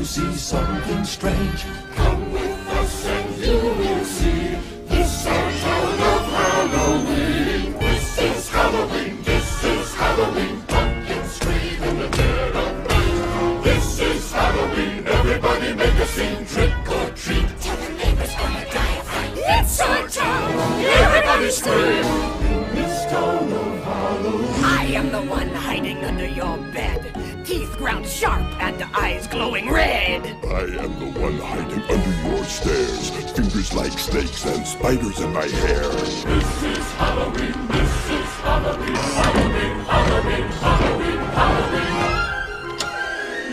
see something strange. Come with us and you will see. This our town of Halloween. This is Halloween, this is Halloween. Pumpkins scream in the dead of night. This is Halloween, everybody make a scene. Trick or treat, tell the neighbors gonna die of fright. It's our town, everybody scream. In this town of Halloween. I am the one hiding under your bed. Teeth ground sharp and eyes glowing red. I am the one hiding under your stairs. Fingers like snakes and spiders in my hair. This is Halloween, this is Halloween. Halloween, Halloween, Halloween, Halloween.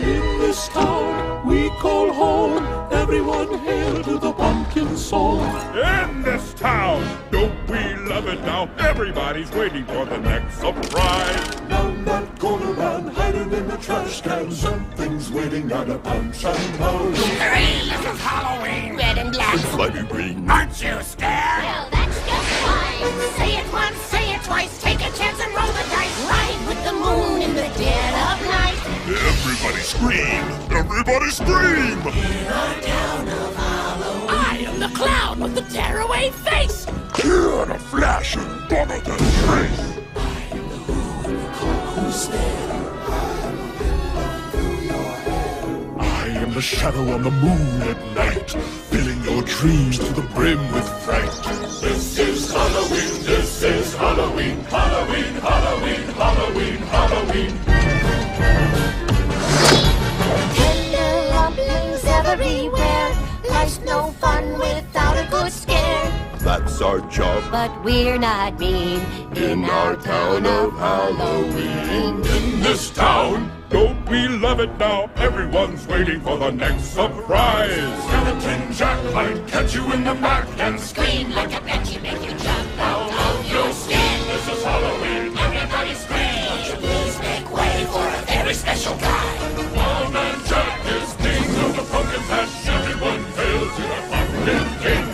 In this town we call home. Everyone hail to the pumpkin song. In this town, don't we love it now? Everybody's waiting for the next surprise. Down that corner man hiding in the trash can. Something's waiting at a punch and pound. Hooray, this is Halloween. Red and black. Slimy green. Aren't you scared? Well, that's just fine. Say it once, say it twice. Take a chance and roll the dice. Ride with the moon in the dead of night. Everybody scream! Everybody scream! In our town of Halloween. I am the clown with the tearaway face. Here in a flash and gone at the trace. I am the shadow on the moon at night, filling your dreams to the brim with fright. This is Halloween, this is Halloween. Halloween, Halloween, Halloween, Halloween. Tender rumblings everywhere. Life's no fun without a good scare. That's our job But we're not mean in our town of Halloween. In this town, don't we love it now? Everyone's waiting for the next surprise. Skeleton Jack might catch you in the back and Scream like a banshee, make you jump out of your skin. this is Halloween. Everybody scream. Won't you please make way for a very special guy? Wild Man Jack is king of the pumpkin patch. Everyone hail to the pumpkin king.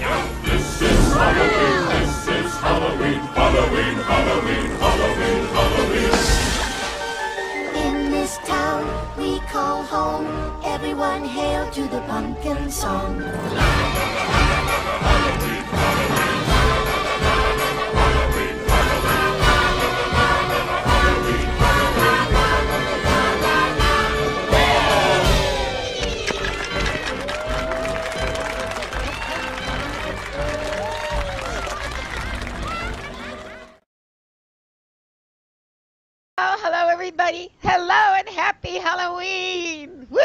This is Halloween, this is Halloween. Halloween, Halloween, Halloween, Halloween. In this town we call home. Everyone hail to the pumpkin song. Oh, hello, everybody. Hello and happy Halloween. Woo!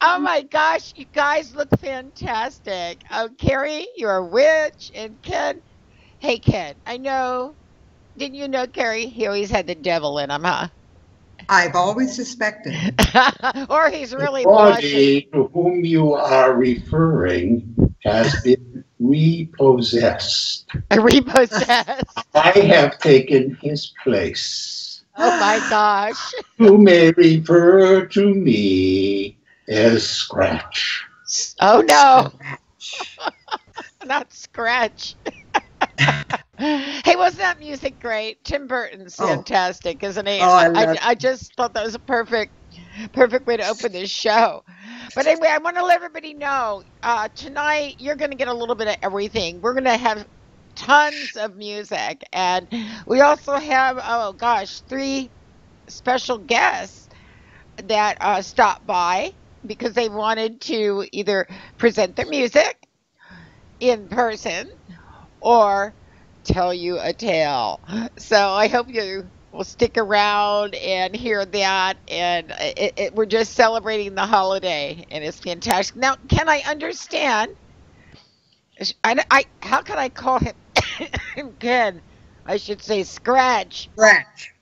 Oh, my gosh. You guys look fantastic. Oh, Carrie, you're a witch. And Ken, hey, Ken, I know. Didn't you know, Carrie? He always had the devil in him, huh? I've always suspected. Or he's really The blushing. body to whom you are referring has been repossessed. Repossessed. I have taken his place. Oh, my gosh. You may refer to me as Scratch. Oh, no. Not Scratch. Hey, wasn't that music great? Tim Burton's fantastic, isn't he? Oh, I love I just thought that was a perfect way to open this show. But anyway, I want to let everybody know, tonight you're going to get a little bit of everything. We're going to have tons of music, and we also have, oh gosh, 3 special guests that stopped by because they wanted to either present their music in person or tell you a tale. So I hope you will stick around and hear that. And we're just celebrating the holiday, and it's fantastic. Now, can I understand? How can I call him Ken? I should say Scratch. Scratch.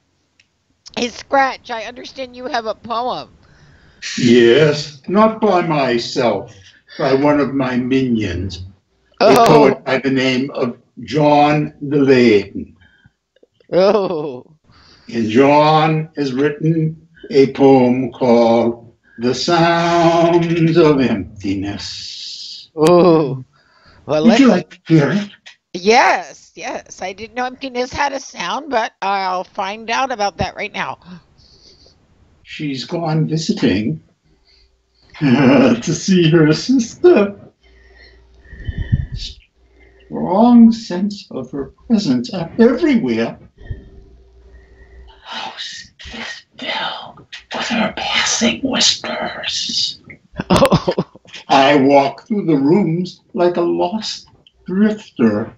Hey, Scratch, I understand you have a poem. Yes, not by myself, by one of my minions, a Oh, poet by the name of John the Lane. oh. And John has written a poem called The Sounds of Emptiness. Oh. Well, Would you like to hear it? yes, yes. I didn't know emptiness had a sound, but I'll find out about that right now. She's gone visiting to see her sister. Strong sense of her presence everywhere. House is filled with her passing whispers. Oh. I walk through the rooms like a lost drifter,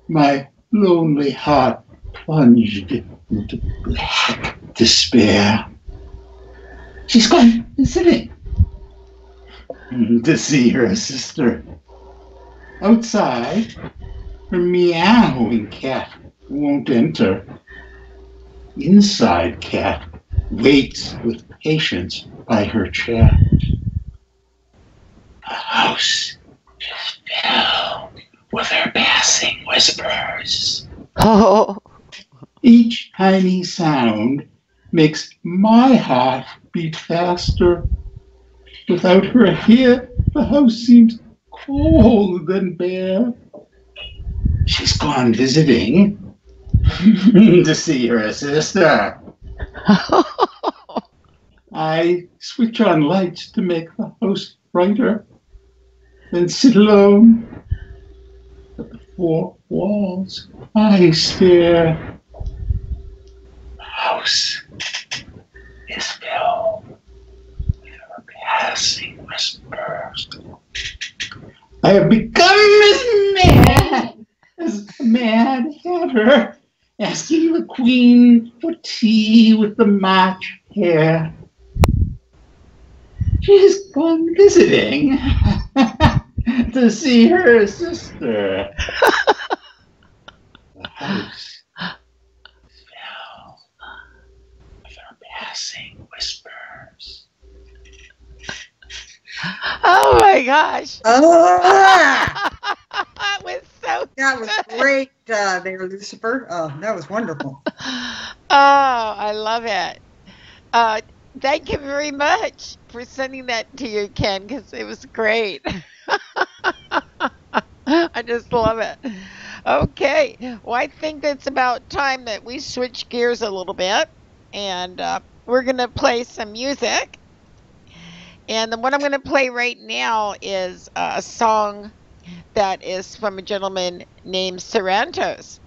my lonely heart plunged into black despair. She's gone visiting to see her sister. Outside, her meowing cat won't enter. Inside cat waits with patience by her chair. The house is filled with her passing whispers. Oh. Each tiny sound makes my heart beat faster. Without her here, the house seems cold and bare. She's gone visiting to see her sister. I switch on lights to make the house brighter, then sit alone. At the four walls, I stare. The house is filled with her passing whispers. I have become as a mad hatter, asking the queen for tea with the March hare. She's gone visiting to see her sister. The house is filled with her passing whispers. Oh my gosh. Oh, That was so that was good. great there, Lucifer. Oh, that was wonderful. Oh, I love it. Thank you very much for sending that to you, Ken, because it was great. I just love it. Okay, well, I think it's about time that we switch gears a little bit, and we're going to play some music. And what I'm going to play right now is a song that is from a gentleman named Cervantes.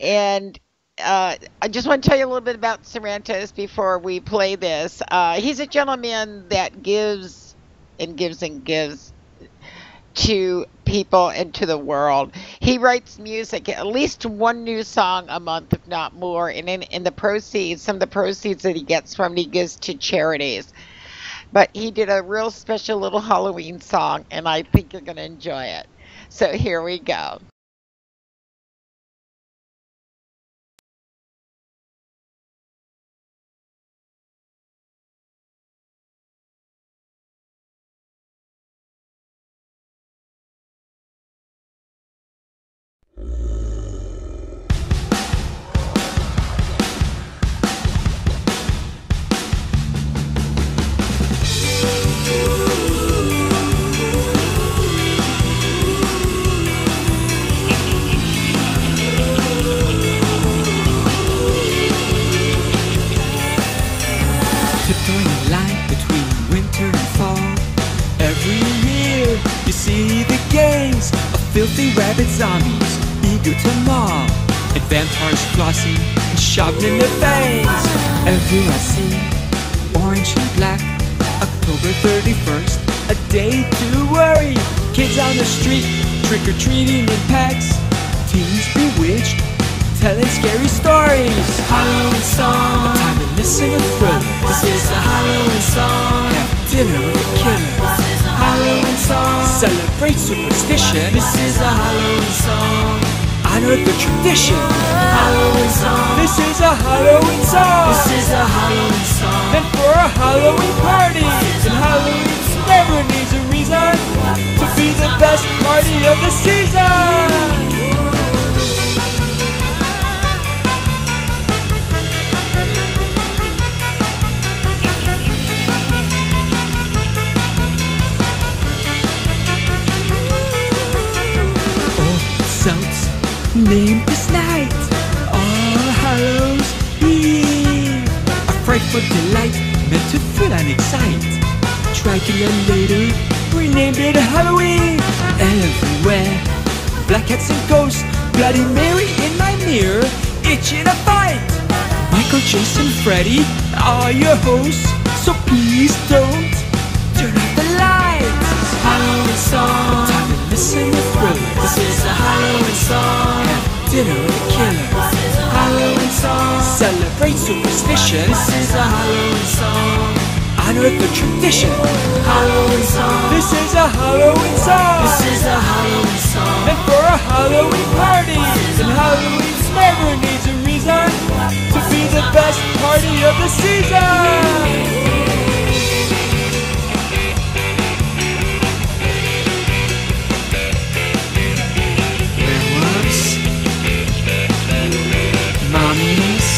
And I just want to tell you a little bit about Cervantes before we play this. He's a gentleman that gives and gives and gives to people and to the world. He writes music, at least one new song a month, if not more. And in the proceeds, some of the proceeds that he gets from it, he gives to charities. But he did a real special little Halloween song, and I think you're going to enjoy it. So here we go. Tiptoeing a line between winter and fall. Every year you see the gangs of filthy rabid zombies eager to maul, and vampires flossing and sharpening their fangs. Everywhere I see orange and black. October 31st, a day to worry. Kids on the street trick-or-treating in packs. Teens bewitched, telling scary stories. Halloween song, a time to listen and thrill. This is a Halloween song. Have dinner with a killer. Halloween song, celebrate superstition. This is a Halloween song. Honor the tradition. Halloween song. This is a Halloween song. This is a Halloween song. And for a Halloween party, and Halloween never needs a reason to be the best party of the season. Name this night All Hallows Eve, a frightful delight meant to thrill and excite. striking and later we named it Halloween. Everywhere, black cats and ghosts, Bloody Mary in my mirror, itching a fight. Michael, Jason, Freddy are your hosts, so please don't turn off the lights. Halloween song, time to listen to Thriller. This is a Halloween song. Have dinner with a killer. Halloween song, celebrate superstition. This is a Halloween song. Honor the tradition. Halloween song. This is a Halloween song. This is a Halloween song. And for a Halloween party, and Halloween never needs a reason to be the best party of the season. Werewolves, mommies,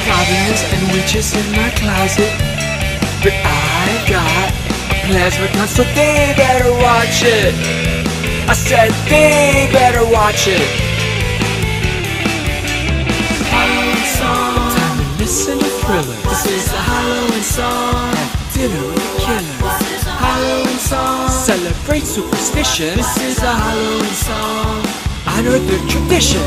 goblins and witches in my closet, but I got a plasma gun, so they better watch it. I said they better watch it. Halloween song, time to listen to Thriller. This is the Halloween song. Have dinner with a killer. Halloween song, celebrate superstition. This is a Halloween song. Honor the tradition.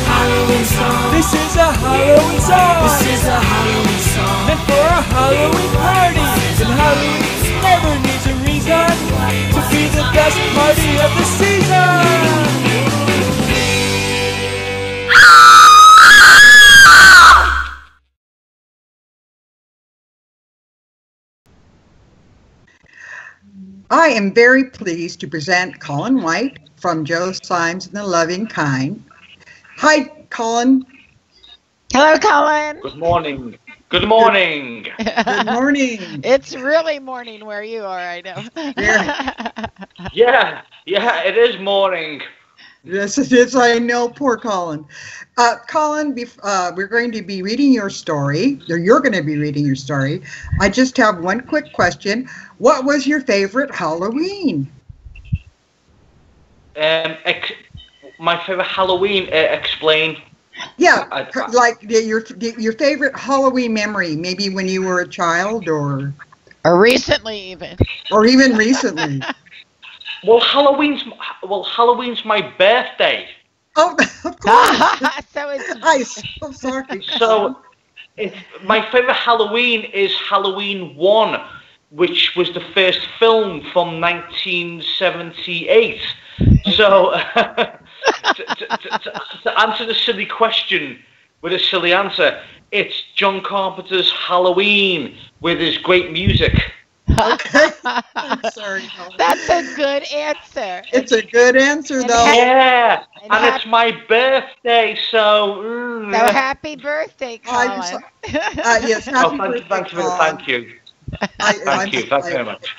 Halloween song. This is a Halloween song. This is a Halloween song. And for a Halloween party, and Halloween never needs a reason to be the best party of the season. I am very pleased to present Colin White from Joe Symes and the Loving Kind. Hi, Colin. Hello, Colin. Good morning. Good morning. Good morning. It's really morning where you are, I know. Yeah, it is morning. Yes, it is. I know, poor Colin. Colin, we're going to be reading your story, or you're going to be reading your story. I just have one quick question. What was your favorite Halloween? My favorite Halloween, explain. Yeah, like your favorite Halloween memory, maybe when you were a child, or recently even. Or even recently. Well, Halloween's my birthday. Oh, of course. So it's. I'm so sorry. So, my favorite Halloween is Halloween 1, which was the first film from 1978. So, to answer the silly question with a silly answer, it's John Carpenter's Halloween with his great music. Okay. I'm sorry. That's a good answer. It's a good answer, though. Yeah, and it's my birthday, so. So happy birthday, Colin. Yes, happy birthday, thank you. Colin. Thank you very much.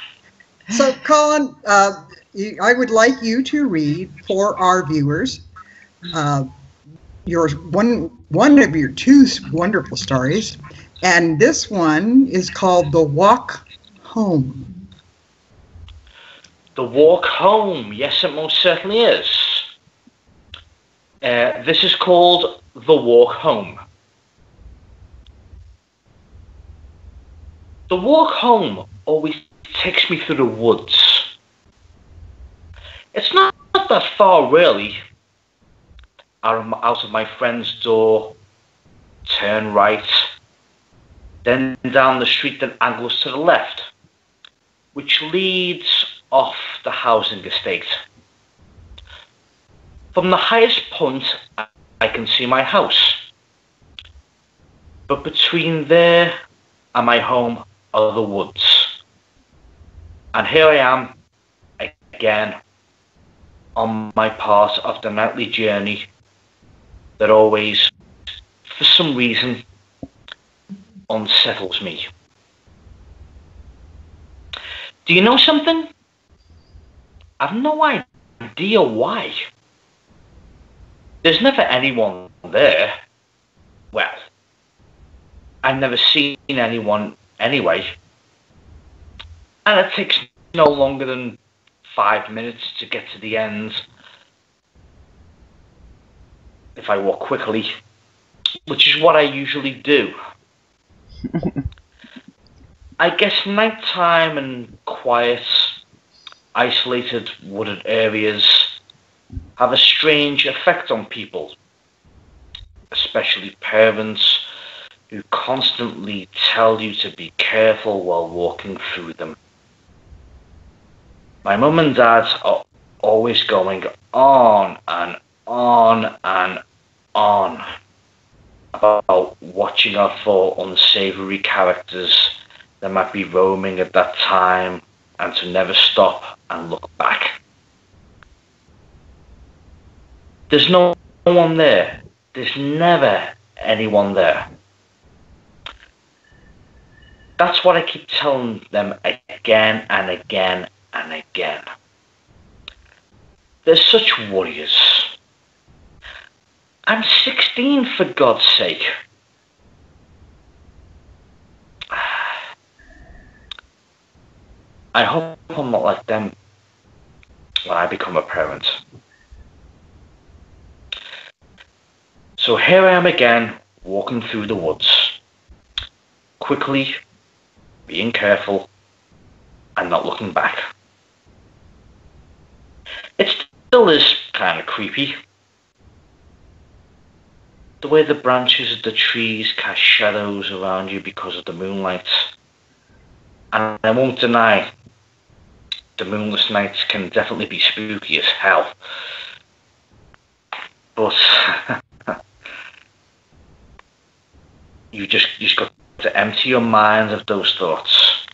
So, Colin, I would like you to read for our viewers your one of your two wonderful stories, and this one is called The Walk Home. The Walk Home, yes, it most certainly is. This is called The Walk Home. The walk home always takes me through the woods. It's not that far, really. Out of my friend's door, turn right, then down the street that angles to the left, which leads off the housing estate. From the highest point, I can see my house. But between there and my home are the woods. And here I am, again, on my part of the nightly journey that always, for some reason, unsettles me. Do you know something? I've no idea why. There's never anyone there. Well, I've never seen anyone anyway. And it takes no longer than 5 minutes to get to the end if I walk quickly, which is what I usually do. I guess nighttime and quiet, isolated wooded areas have a strange effect on people, especially parents who constantly tell you to be careful while walking through them. My mum and dad are always going on and on and on about watching out for unsavory characters that might be roaming at that time and to never stop and look back. There's no one there. There's never anyone there. That's what I keep telling them again and again and again. They're such warriors. I'm 16, for God's sake. I hope I'm not like them when I become a parent. So here I am again, walking through the woods, quickly, being careful, and not looking back. It still is kind of creepy. The way the branches of the trees cast shadows around you because of the moonlight. And I won't deny, the moonless nights can definitely be spooky as hell. But you just got to empty your mind of those thoughts.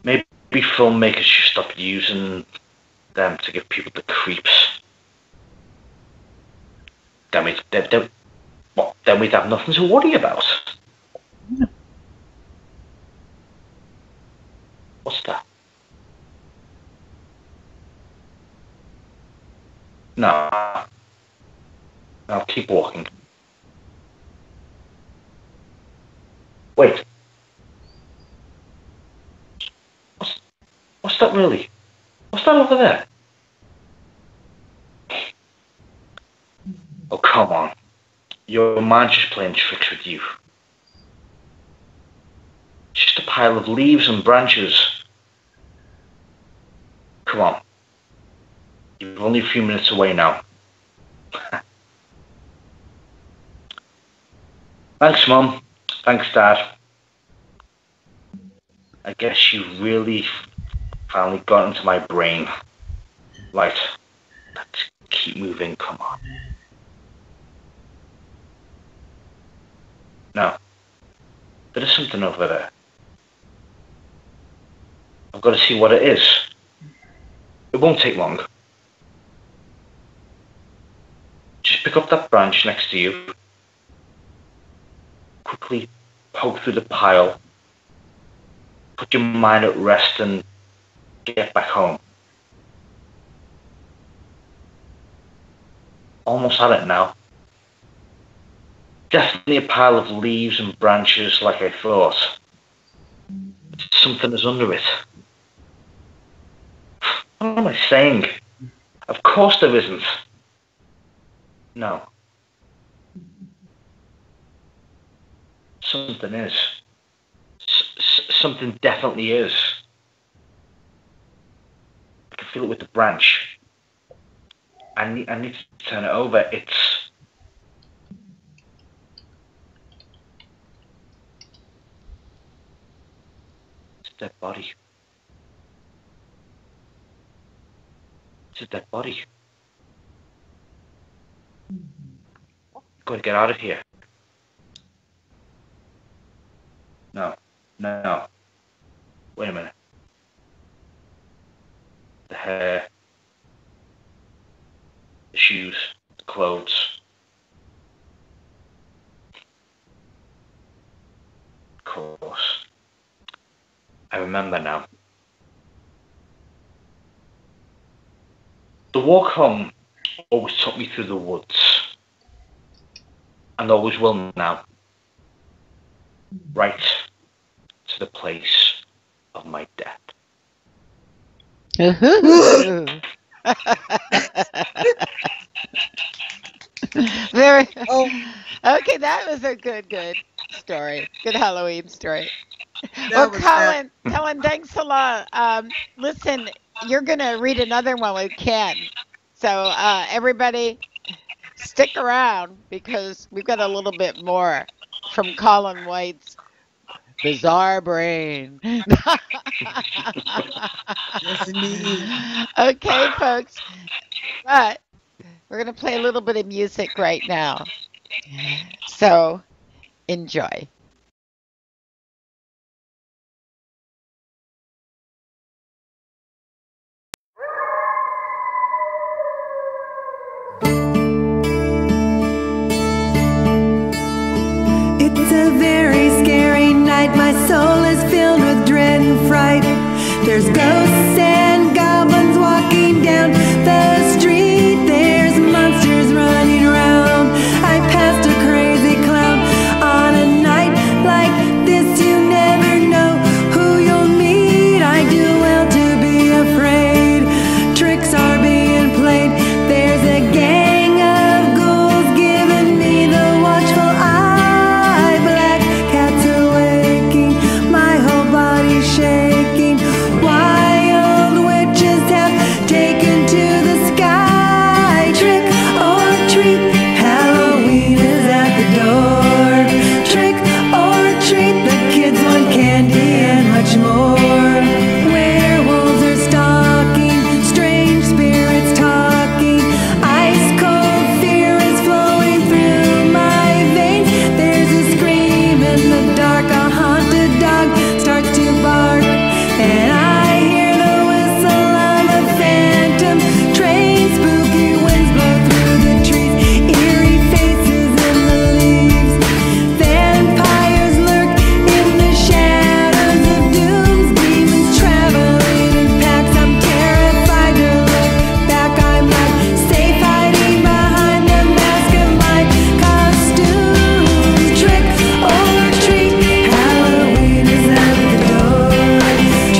Maybe filmmakers should stop using them to give people the creeps. Then we'd have nothing to worry about. What's that? No. I'll keep walking. Wait. What's that really? What's that over there? Oh, come on. Your mind's just playing tricks with you. Just a pile of leaves and branches. Come on. You're only a few minutes away now. Thanks, Mum. Thanks, Dad. I guess you really finally got into my brain. Right. Let's keep moving. Come on. No. There is something over there. I've got to see what it is. It won't take long. Just pick up that branch next to you. Quickly poke through the pile. Put your mind at rest and get back home. Almost had it now. Definitely a pile of leaves and branches like I thought. Something is under it. What am I saying? Of course there isn't. No. Something is. Something definitely is. I can feel it with the branch. I need to turn it over. It's a dead body. It's a dead body. Gotta get out of here. No. Wait a minute. The hair, the shoes, the clothes. Of course. I remember now. The walk home always took me through the woods. And always will now. Right to the place of my death. Very. Okay, that was a good story. Good Halloween story. That Well, was Colin, thanks a lot. Listen, you're going to read another one with Ken. So everybody, stick around because we've got a little bit more from Colin White's Bizarre Brain. Yes, indeed. Okay, folks. But we're going to play a little bit of music right now. So enjoy. It's a very scary night. My soul is filled with dread and fright. There's ghosts and goblins walking down the street. There's monsters running around. I passed a crazy clown. On a night like this, you never know who you'll meet. I do well to be afraid. Tricks are being played. There's a gang of ghouls giving me the watchful eye. Black cats are waking, my whole body's shaking. Wild witches have taken to the sky. Trick or treat, Halloween is at the door. Trick or treat, the kids want candy and much more. Werewolves are stalking, strange spirits talking. Ice cold fear is flowing through my veins. There's a scream in the dark, a haunted dog starts to bark. And I hear the whistle of a phantom train. Spooky winds blow through the trees, eerie faces in the leaves. Vampires lurk in the shadows of dooms. Demons traveling in packs. I'm terrified to look back. I'm not safe hiding behind the mask of my costume. Trick or treat, Halloween is at the door.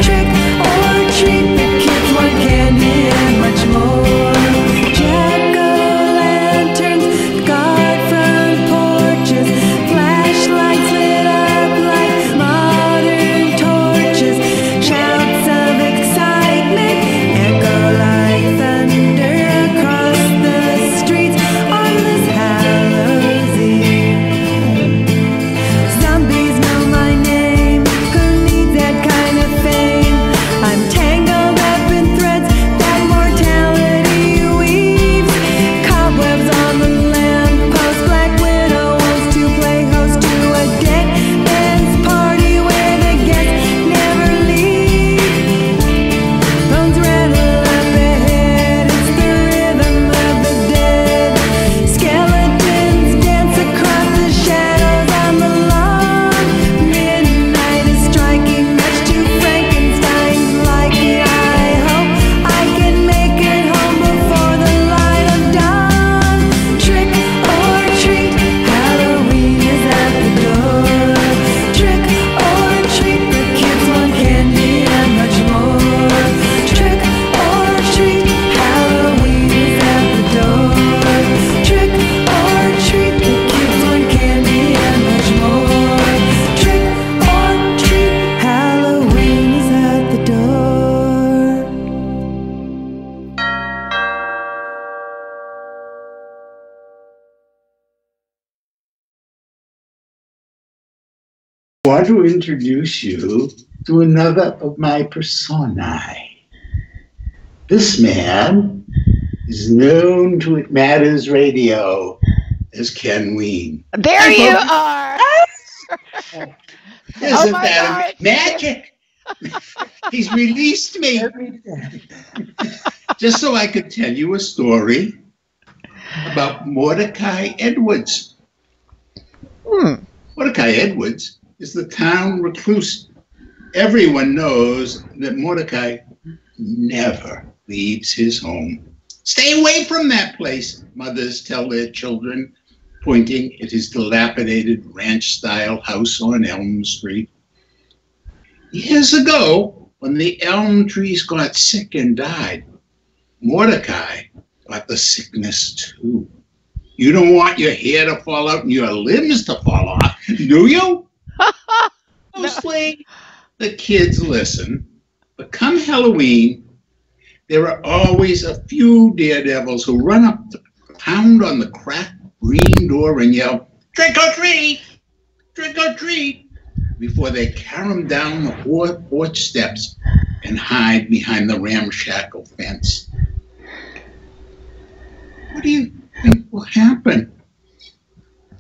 Trick or treat, the kids want candy and much more. Jack-o'-lanterns guard front porches. Flashlights lit up like modern torches. Shouts of excitement echo like thunder across the streets on this Hallows Eve. Zombies know my name. Who needs that kind of fame? I'm tangled up in threads that mortality weaves. Cobwebs on the lamppost. Black widow wants to play host to a dead man's party where the guests never leave. Bones rattle up ahead. It's the rhythm of the dead. Skeletons dance across the shadows on the lawn. Midnight is striking, much to Frankenstein's liking. I hope I can make it home before the light of dawn. Trick or treat, Halloween is at the door. Trick or treat, the kids want candy and much more. Trick or treat, Halloween is at the door. Trick or treat, the kids want candy and much more. Trick or treat, Halloween is at the door. I want to introduce you to another of my personae. This man is known to It Matters Radio as Ken Ween. There you are. Isn't my that God. magic? He's released me just so I could tell you a story about Mordecai Edwards. Mordecai Edwards is the town recluse. Everyone knows that Mordecai never leaves his home. Stay away from that place, mothers tell their children, pointing at his dilapidated ranch-style house on Elm Street. Years ago, when the elm trees got sick and died, Mordecai got the sickness too. You don't want your hair to fall out and your limbs to fall off, Do you? Mostly the kids listen, but come Halloween, there are always a few daredevils who run up to pound on the cracked green door and yell, "Trick or treat! Trick or treat!" before they carom down the porch steps and hide behind the ramshackle fence. What do you think will happen?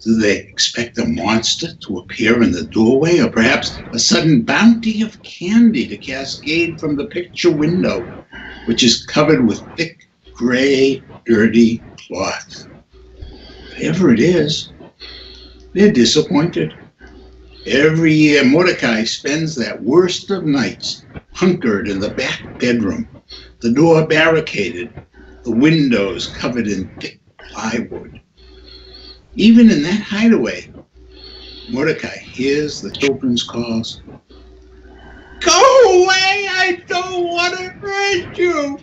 Do they expect a monster to appear in the doorway, or perhaps a sudden bounty of candy to cascade from the picture window, which is covered with thick, gray, dirty cloth? Whatever it is, they're disappointed. Every year, Mordecai spends that worst of nights hunkered in the back bedroom, the door barricaded, the windows covered in thick plywood. Even in that hideaway, Mordecai hears the children's calls. "Go away! I don't want to hurt you!"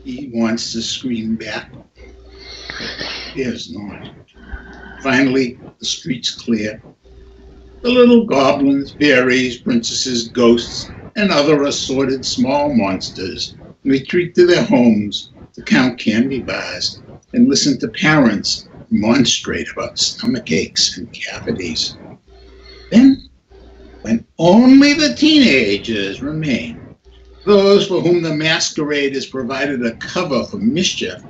He wants to scream back, but dares not. Finally, the street's clear. The little goblins, fairies, princesses, ghosts, and other assorted small monsters retreat to their homes to count candy bars and listen to parents remonstrate about stomach aches and cavities. Then, when only the teenagers remain, those for whom the masquerade has provided a cover for mischief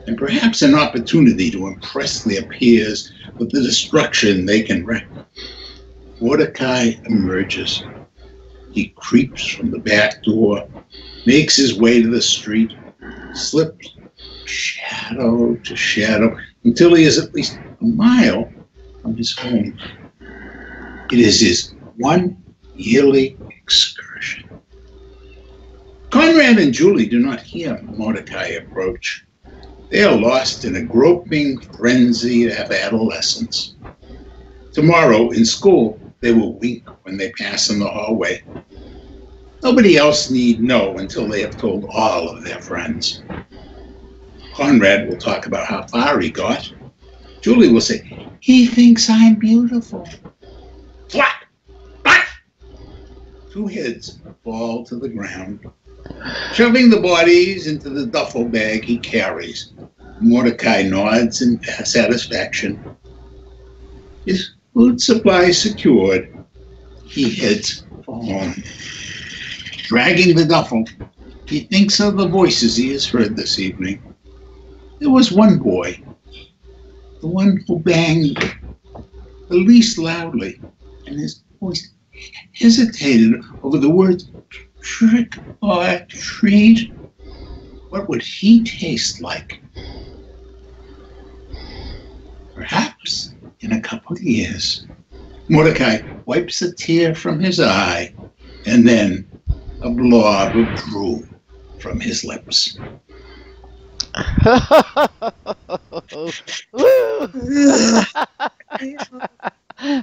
and perhaps an opportunity to impress their peers with the destruction they can wreak, Mordecai emerges. He creeps from the back door, makes his way to the street, slips shadow to shadow until he is at least a mile from his home. It is his one yearly excursion. Conrad and Julie do not hear Mordecai approach. They are lost in a groping frenzy of adolescence. Tomorrow in school, they will wink when they pass in the hallway. Nobody else need know until they have told all of their friends. Conrad will talk about how far he got. Julie will say, "He thinks I'm beautiful." What? What? Two heads fall to the ground, shoving the bodies into the duffel bag he carries. Mordecai nods in satisfaction. His food supply secured, he heads for home. Dragging the duffel, he thinks of the voices he has heard this evening. There was one boy, the one who banged the least loudly, and his voice hesitated over the words "trick or treat." What would he taste like? Perhaps in a couple of years. Mordecai wipes a tear from his eye, and then a blob of drool from his lips.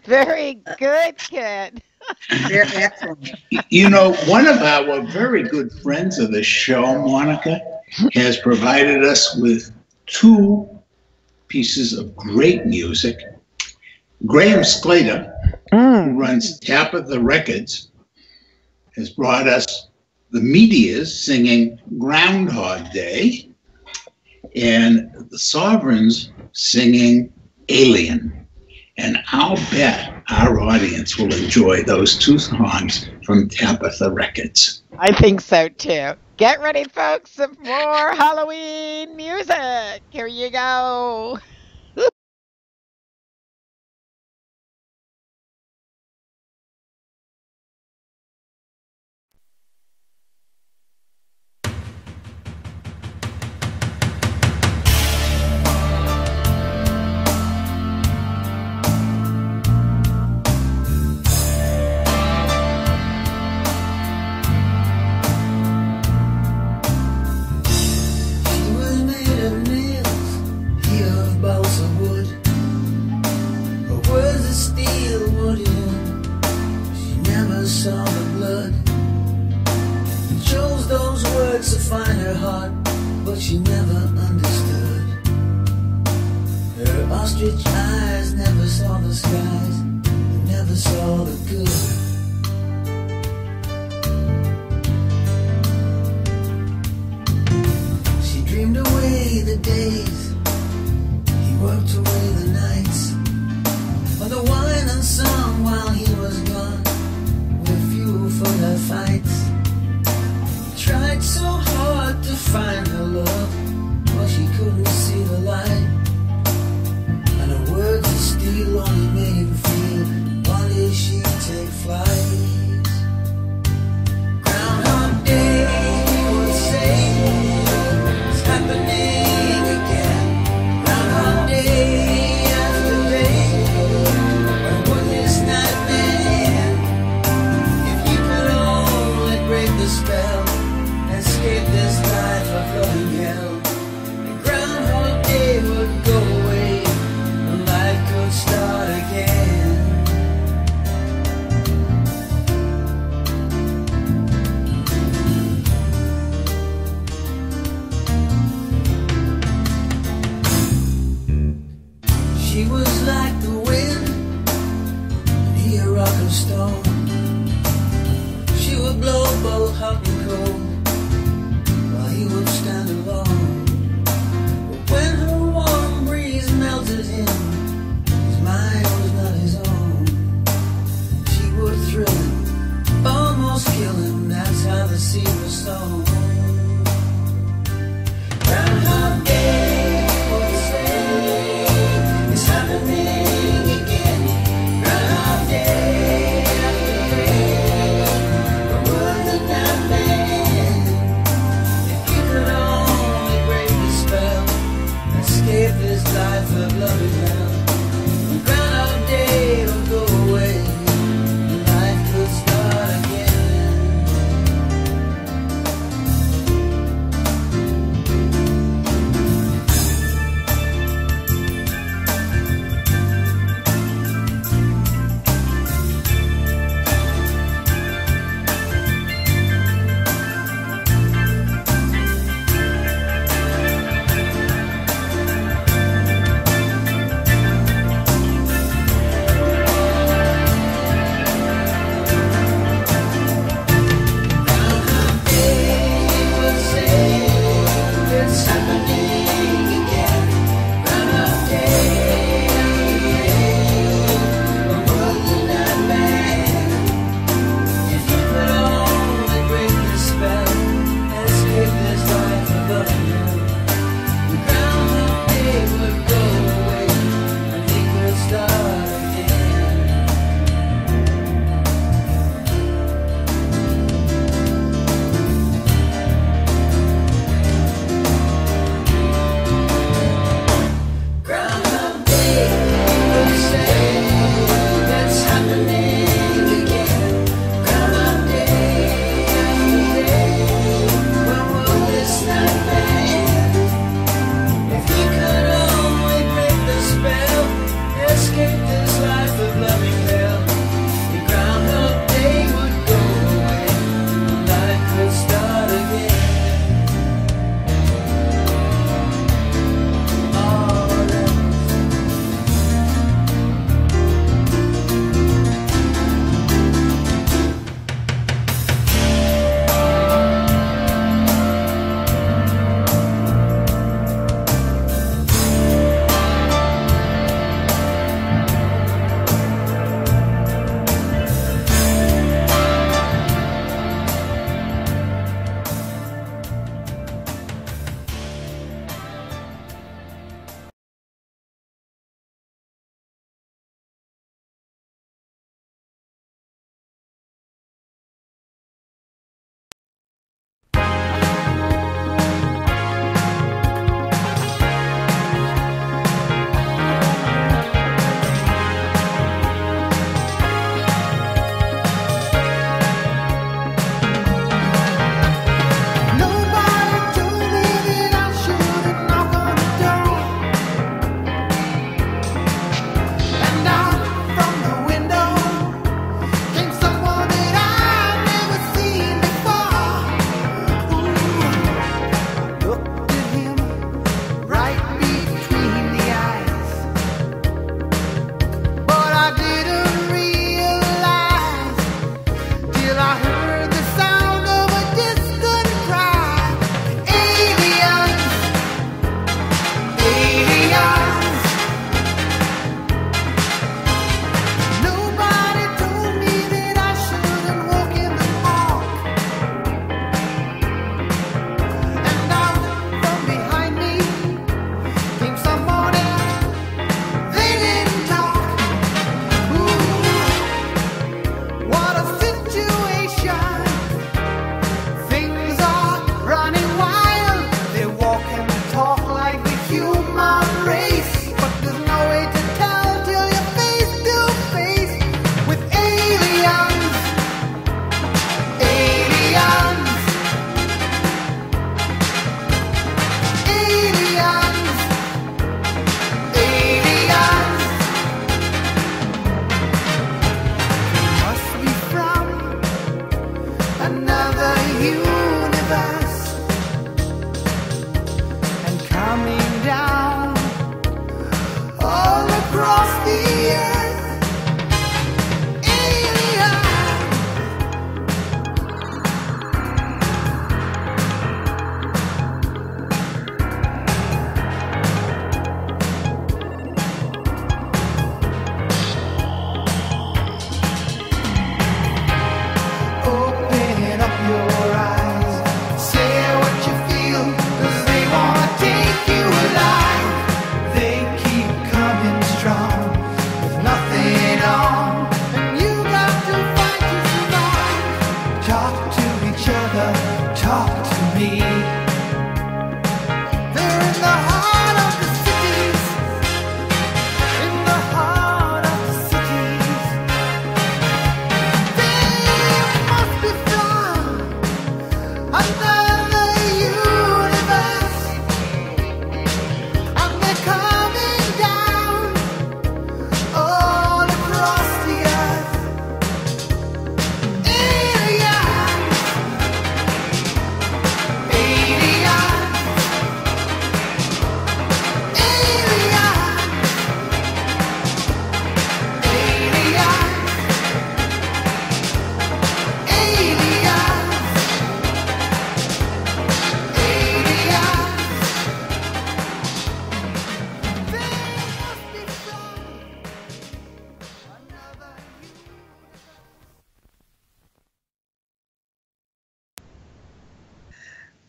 Very good, kid. They're excellent. You know, one of our very good friends of the show, Monica, has provided us with two pieces of great music. Graham Sclater, who runs Tabitha Records, has brought us the Meteors singing Groundhog Day, and the Sovereigns singing Alien. And I'll bet our audience will enjoy those two songs from Tabitha Records. I think so too. Get ready, folks, some more Halloween music. Here you go. Ostrich eyes never saw the skies, and us all the good. She dreamed away the days, he worked away the nights, for the wine and song while he was gone, with fuel for their fights. He tried so hard to find her love, but she couldn't see the light. And her words of steel only made him feel one day she'd take flight. Groundhog Day, he would say, it's happening again. Groundhog Day after day, when would this nightmare end? If you could only break the spell, escape this life of loving hell, the Groundhog Day would go away, and life could start again. She was like the wind, and he a rock and stone. She would blow both hot and cold, while he would stand alone. But when her warm breeze melted him, his mind was not his own. She would thrill him, almost kill him, that's how the seed was sown. Groundhog Day, what say, it's happening again. Groundhog Day after day, the world that not man. If you could only break the spell, escape this life of love and hell, the Groundhog Day will go away, and life could start again.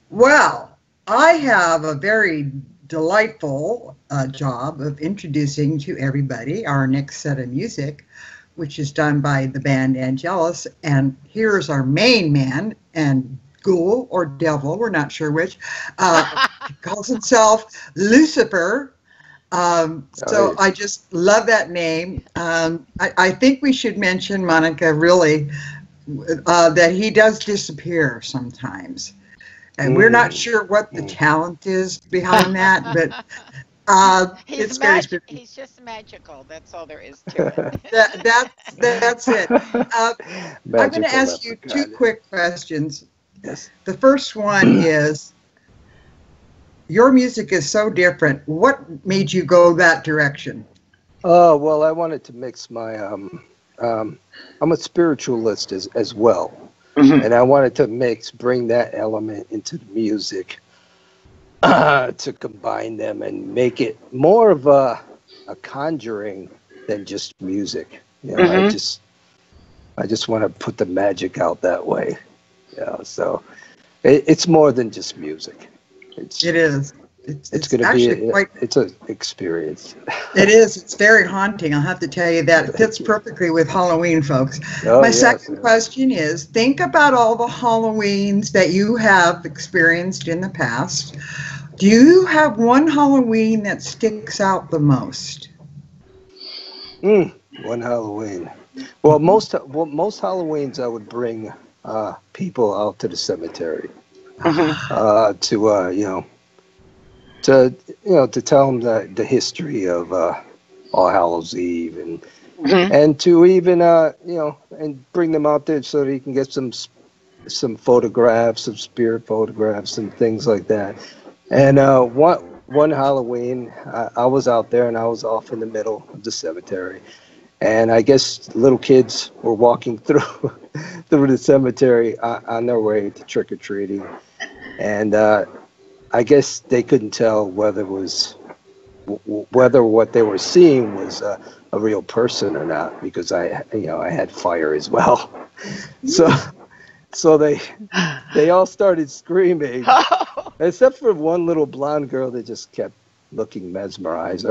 Well, I have a very delightful job of introducing to everybody our next set of music, which is done by the band Angelus. And here's our main man, and ghoul or devil, we're not sure which, calls himself Lucifer. So I just love that name. I think we should mention, Monica, really, that he does disappear sometimes. And we're not sure what the talent is behind that, but it's very spooky. He's just magical. That's all there is to it. That's it. I'm going to ask you two quick questions. Yes. The first one is, your music is so different. What made you go that direction? Oh, well, I wanted to mix my, I'm a spiritualist as well. Mm-hmm. And I wanted to bring that element into the music to combine them and make it more of a conjuring than just music. You know, mm-hmm. I just want to put the magic out that way. You know, so it's more than just music. It is. It's going to be it's an experience. It is. It's very haunting. I'll have to tell you that. It fits perfectly with Halloween, folks. My second question is, think about all the Halloweens that you have experienced in the past. Do you have one Halloween that sticks out the most? One Halloween. Well, most Halloweens I would bring people out to the cemetery to tell them the history of All Hallows Eve and to even and bring them out there so that you can get some photographs, some spirit photographs and things like that. And one Halloween I was out there and I was off in the middle of the cemetery, and I guess little kids were walking through the cemetery on their way to trick or treating, and I guess they couldn't tell whether what they were seeing was a real person or not, because I had fire as well. So they all started screaming, except for one little blonde girl that just kept looking mesmerized.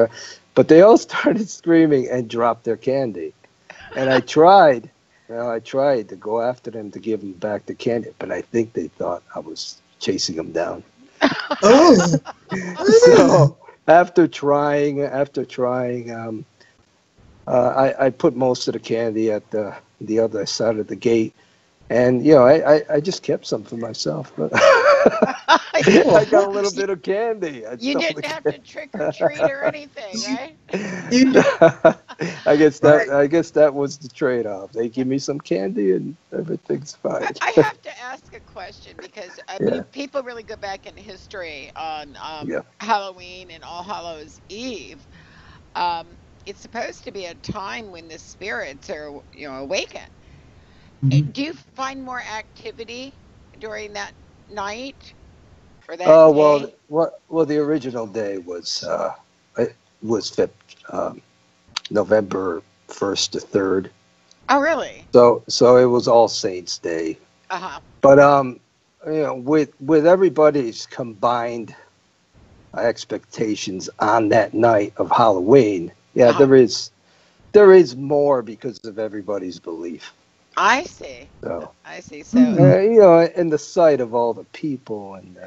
But they all started screaming and dropped their candy. And I tried to go after them to give them back the candy, but I think they thought I was chasing them down. So after trying, I put most of the candy at the other side of the gate, and I just kept some for myself. But I got a little bit of candy. You didn't have to trick or treat or anything, right? I guess that was the trade-off. They give me some candy and everything's fine. I have to ask a question, because I mean, people really go back in history on Halloween and All Hallows Eve. It's supposed to be a time when the spirits are awakened. Mm-hmm. Do you find more activity during that night or that day? Well, the original day was November 1st to 3rd. Oh, really? So it was All Saints Day. But with everybody's combined expectations on that night of Halloween, there is more because of everybody's belief. I see. So, in the sight of all the people and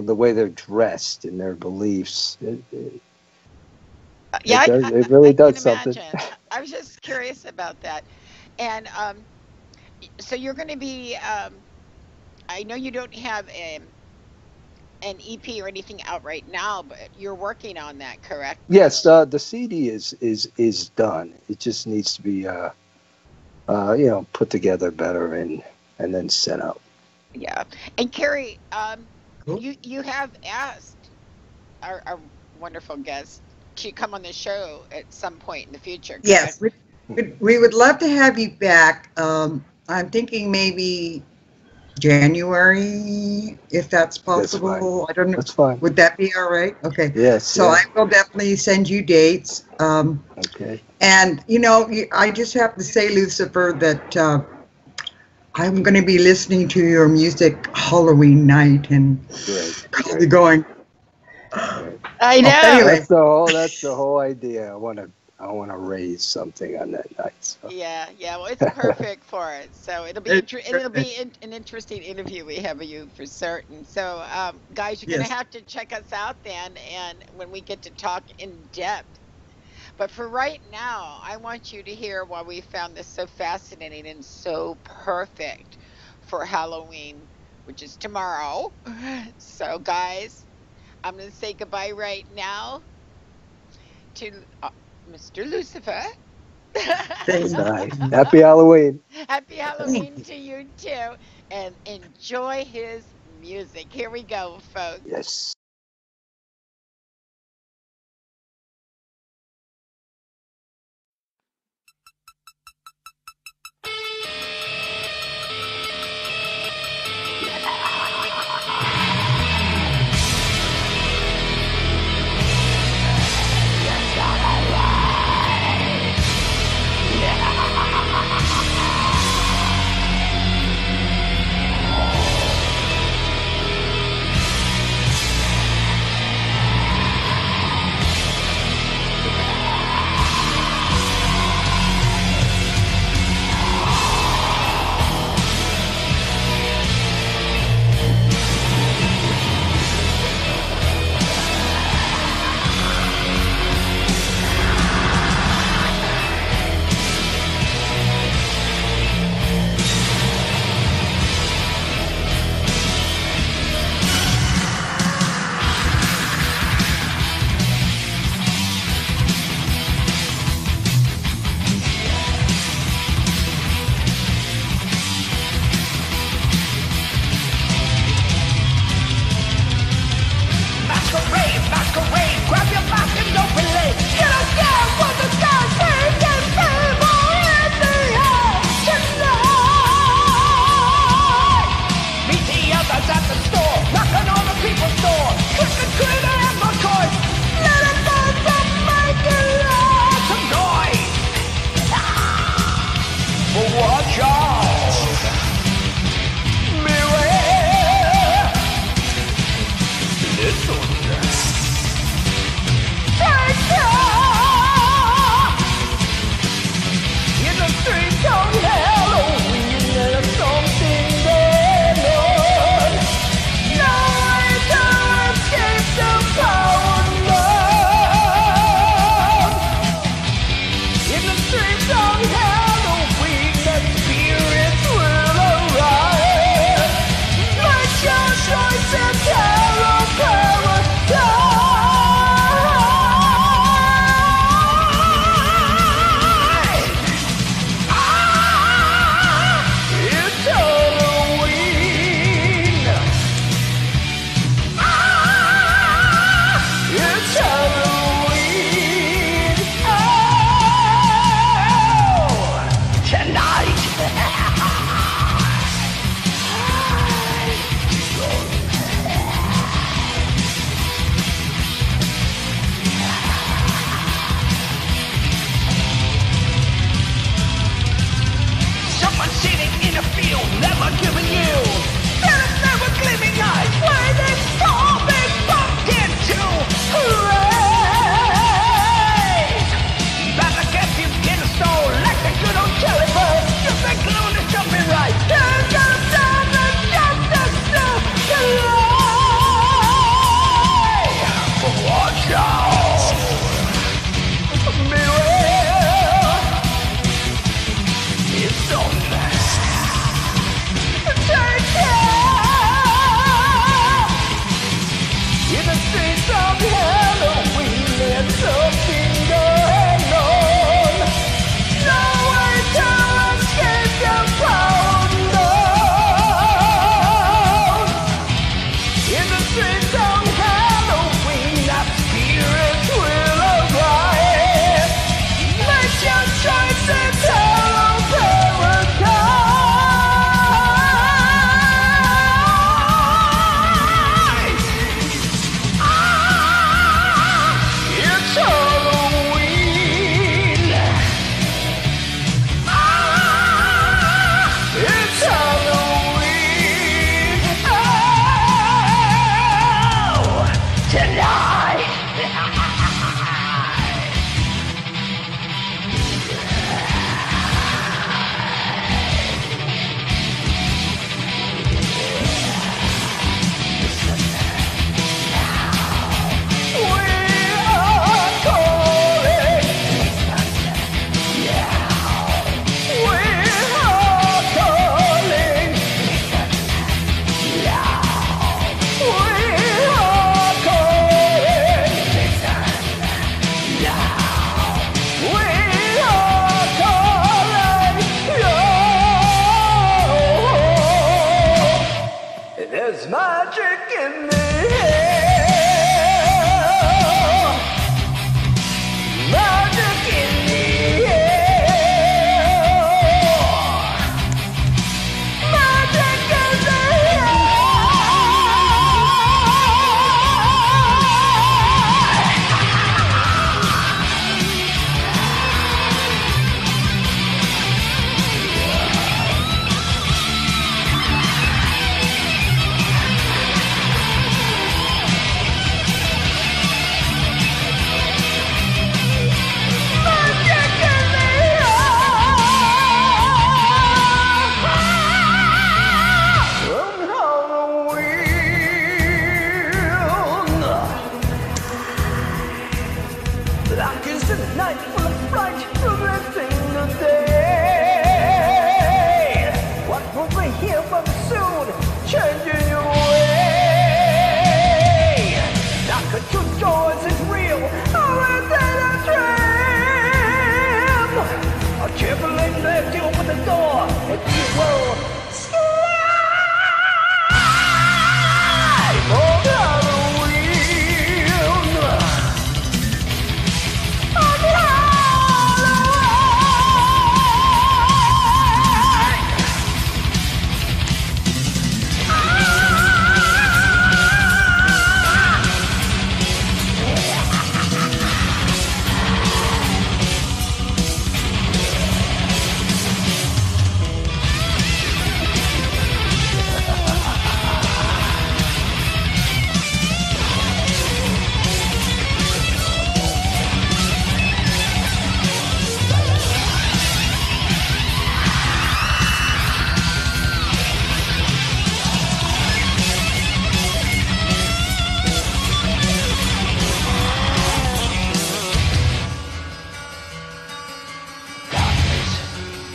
the way they're dressed and their beliefs, it really does something. I was just curious about that. And so you're going to be, I know you don't have an EP or anything out right now, but you're working on that, correct? Yes, the CD is done. It just needs to be put together better and then sent out. Yeah. And Carrie, you have asked our wonderful guest to come on the show at some point in the future, correct? Yes, we would love to have you back. I'm thinking maybe January, if that's possible. I don't know. That's fine. Would that be all right? Okay. Yes. So I will definitely send you dates. Okay. And I just have to say, Lucifer, that I'm going to be listening to your music Halloween night and probably going. I know. Anyway. That's the whole idea. I want to raise something on that night. So. Yeah. Well, it's perfect for it. So it'll be an interesting interview we have with you for certain. So, guys, you're going to have to check us out then, and when we get to talk in depth. But for right now, I want you to hear why we found this so fascinating and so perfect for Halloween, which is tomorrow. So, guys, I'm going to say goodbye right now to Mr. Lucifer. Happy Halloween. Happy Halloween to you too. And enjoy his music. Here we go, folks. Yes. Black is the night full of fright, progressing the day. What will we hear from soon? Changing your way. Knock at your doors is real, or is it a dream? A trembling left you open the door, and you will slide on Halloween. On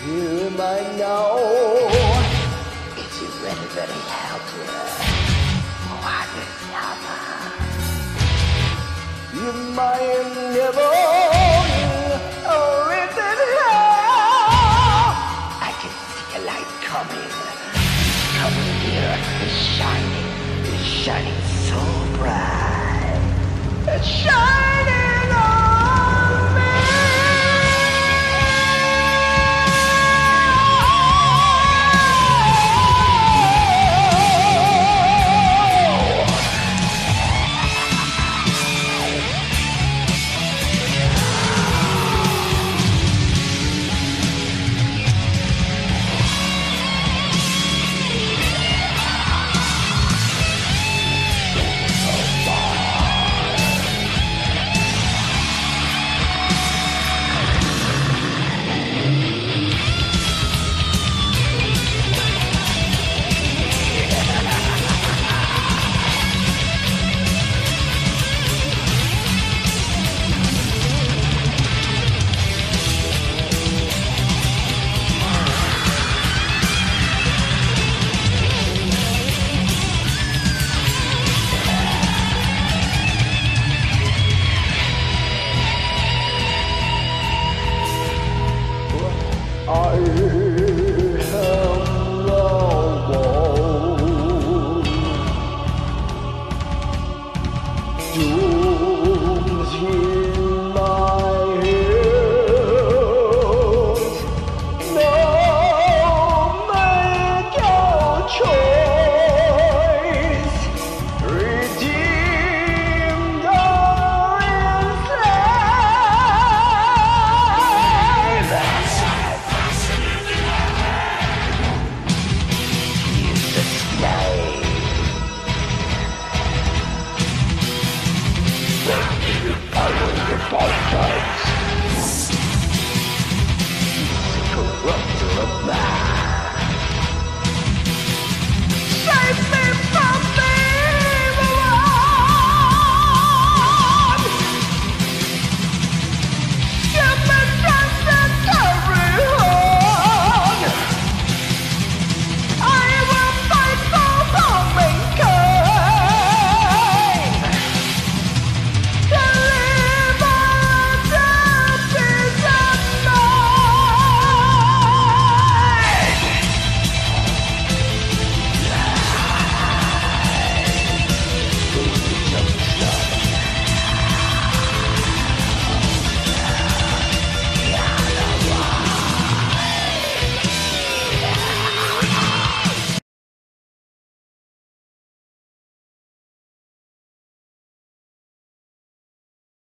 you might know it's very, very helpless. What is love? You might never or is it hell? I can see a light coming here. It's shining so bright. It's shining on me.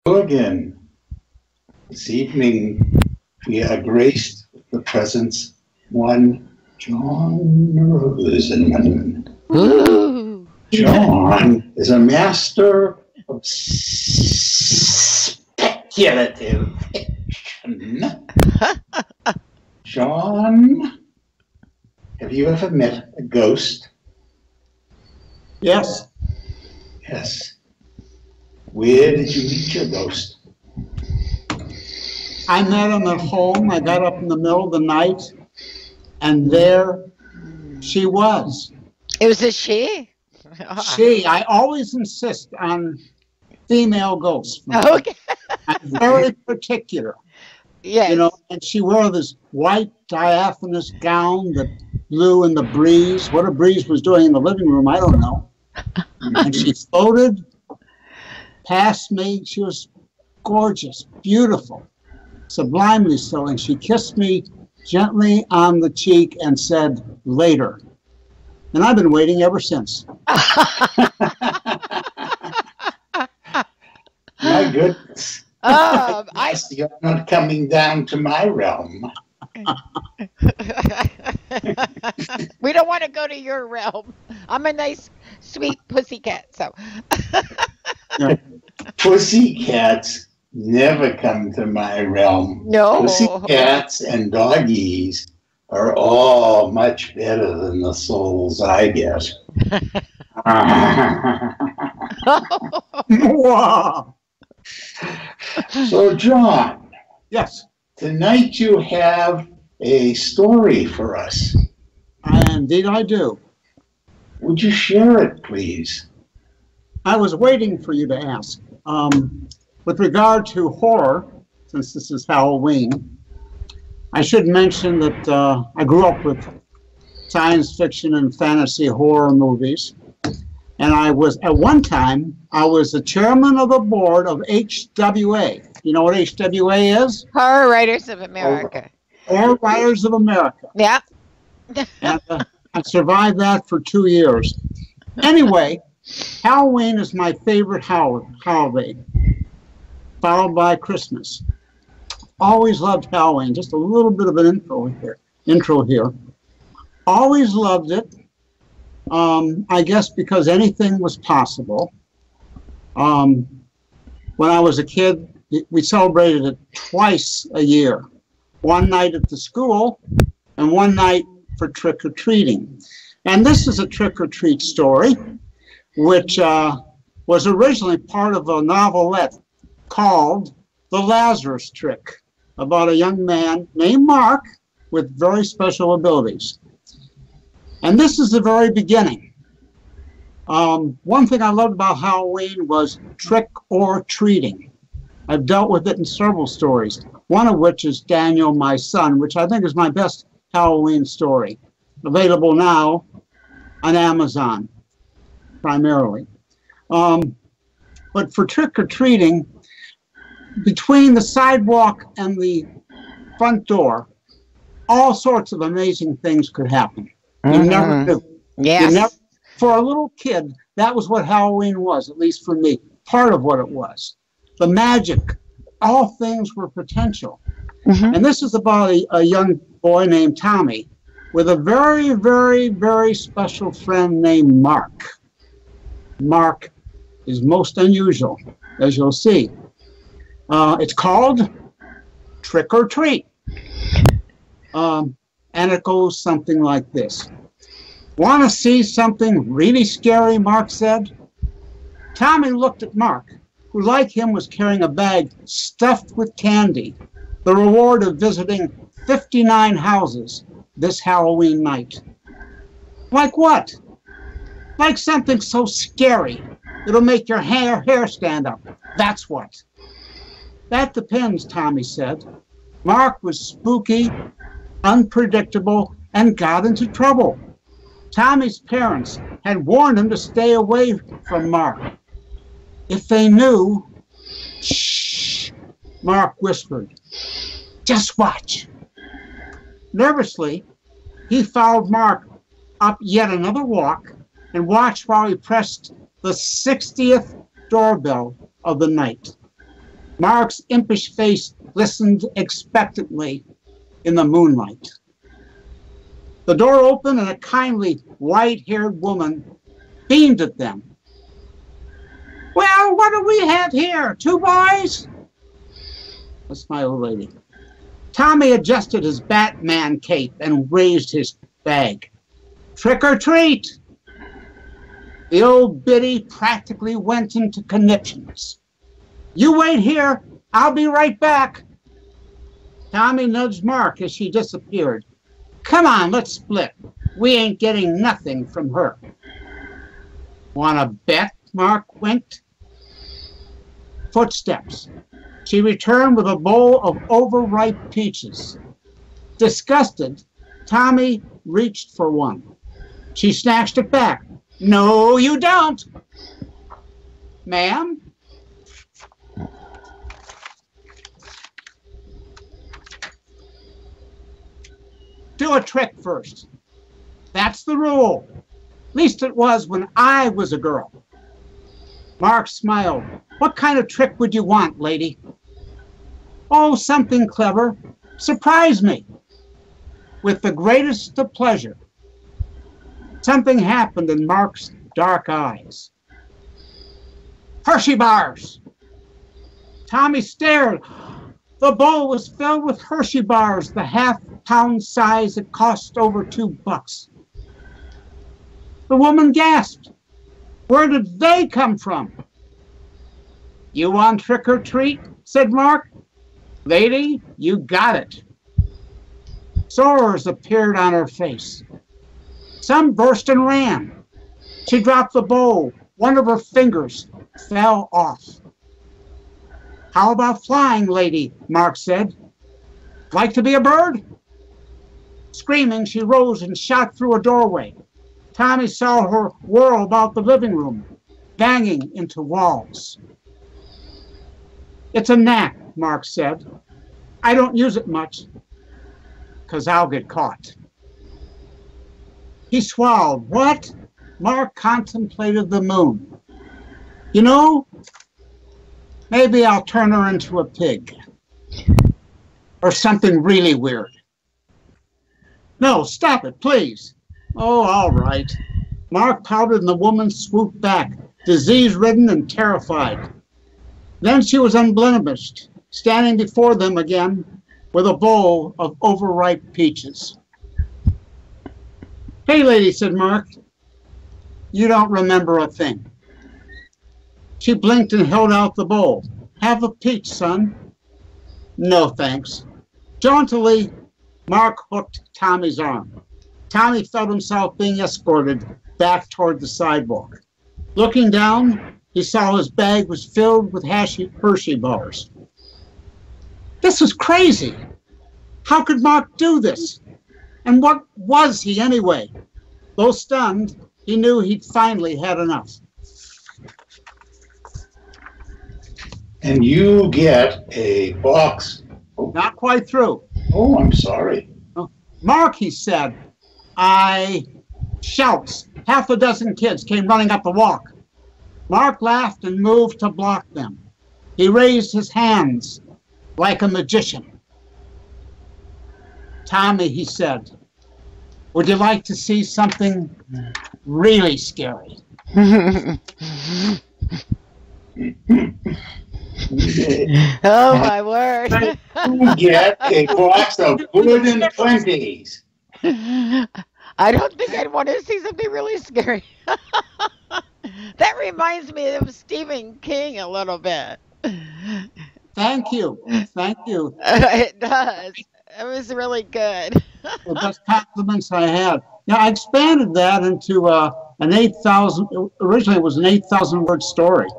Hello again. This evening we are graced with the presence one John Rosenman. John is a master of speculative fiction. John, have you ever met a ghost? Yes. Yes. Where did you meet your ghost? I met him at home. I got up in the middle of the night, and there she was. It was a she? She. I always insist on female ghosts. Okay. I'm very particular. Yes. You know, and she wore this white diaphanous gown that blew in the breeze. What a breeze was doing in the living room, I don't know. And she floated past me. She was gorgeous, beautiful, sublimely so. And she kissed me gently on the cheek and said, later. And I've been waiting ever since. My goodness. You're not coming down to my realm. We don't want to go to your realm. I'm a nice, sweet pussycat, so. Pussycats never come to my realm. No. Pussycats and doggies are all much better than the souls I get. Wow. So, John. Yes. Tonight you have a story for us. Indeed I do. Would you share it, please? I was waiting for you to ask. With regard to horror, since this is Halloween, I should mention that I grew up with science fiction and fantasy horror movies. And I was, at one time, I was the chairman of the board of HWA. You know what HWA is? Horror Writers of America. Horror Writers of America. Yeah. And I survived that for 2 years. Anyway, Halloween is my favorite holiday, followed by Christmas. Always loved Halloween. Just a little bit of an intro here. Always loved it. I guess because anything was possible. When I was a kid, we celebrated it twice a year. One night at the school and one night for trick-or-treating. And this is a trick-or-treat story, which was originally part of a novelette called The Lazarus Trick, about a young man named Mark with very special abilities. And this is the very beginning. One thing I loved about Halloween was trick-or-treating. I've dealt with it in several stories, one of which is Daniel, My Son, which I think is my best Halloween story, available now on Amazon, primarily. But for trick-or-treating, between the sidewalk and the front door, all sorts of amazing things could happen. You never knew. Yes. For a little kid, that was what Halloween was, at least for me. Part of what it was. The magic. All things were potential. And this is about a young boy named Tommy with a very, very, very special friend named Mark. Mark is most unusual, as you'll see. It's called Trick or Treat. And it goes something like this. Want to see something really scary, Mark said. Tommy looked at Mark, who like him was carrying a bag stuffed with candy, the reward of visiting 59 houses this Halloween night. Like what? Like something so scary it'll make your hair stand up. That's what. That depends, Tommy said. Mark was spooky, unpredictable, and got into trouble. Tommy's parents had warned him to stay away from Mark. If they knew, shh, Mark whispered, just watch. Nervously, he followed Mark up yet another walk and watched while he pressed the 60th doorbell of the night. Mark's impish face glistened expectantly in the moonlight. The door opened and a kindly white-haired woman beamed at them. Well, what do we have here? 2 boys? A smiley lady. Tommy adjusted his Batman cape and raised his bag. Trick or treat! The old biddy practically went into conniptions. You wait here, I'll be right back. Tommy nudged Mark as she disappeared. Come on, let's split. We ain't getting nothing from her. Wanna bet? Mark winked. Footsteps. She returned with a bowl of overripe peaches. Disgusted, Tommy reached for one. She snatched it back. No, you don't. Ma'am? Do a trick first. That's the rule. At least it was when I was a girl. Mark smiled. What kind of trick would you want, lady? Oh, something clever. Surprise me. With the greatest of pleasure. Something happened in Mark's dark eyes. Hershey bars. Tommy stared. The bowl was filled with Hershey bars, the half-pound size that cost over $2. The woman gasped. Where did they come from? You want trick or treat? Said Mark. Lady, you got it. Sores appeared on her face. Some burst and ran. She dropped the bowl. One of her fingers fell off. How about flying, lady? Mark said. Like to be a bird? Screaming, she rose and shot through a doorway. Tommy saw her whirl about the living room, banging into walls. It's a knack, Mark said. I don't use it much, 'cause I'll get caught. He swallowed. What? Mark contemplated the moon. You know, maybe I'll turn her into a pig. Or something really weird. No, stop it, please. Oh, all right. Mark pouted and the woman swooped back, disease-ridden and terrified. Then she was unblemished, standing before them again with a bowl of overripe peaches. Hey, lady, said Mark. You don't remember a thing. She blinked and held out the bowl. Have a peach, son. No, thanks. Jauntily, Mark hooked Tommy's arm. Tommy felt himself being escorted back toward the sidewalk. Looking down, he saw his bag was filled with Hershey bars. This was crazy. How could Mark do this? And what was he anyway? Though stunned, he knew he'd finally had enough. And you get a box. Oh. Not quite through. Oh, I'm sorry. Oh. Mark, he said. Shouts. Half a dozen kids came running up the walk. Mark laughed and moved to block them. He raised his hands like a magician. Tommy, he said, would you like to see something really scary? Oh, my word. You get a box of good and 20s. I don't think I'd want to see something really scary. That reminds me of Stephen King a little bit. Thank you. Thank you. It does. It was really good. The best compliments I had. Yeah, I expanded that into an 8,000, originally it was an 8,000 word story.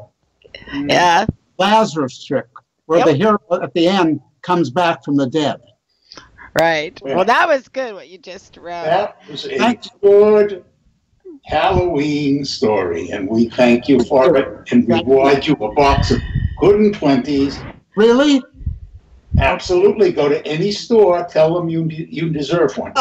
Yeah. Lazarus trick, where the hero at the end comes back from the dead. Right. Yeah. Well, that was good what you just wrote. That was a good Halloween story, and we thank you for it and reward you a box of good and 20s. Really? Absolutely. Go to any store, tell them you deserve one.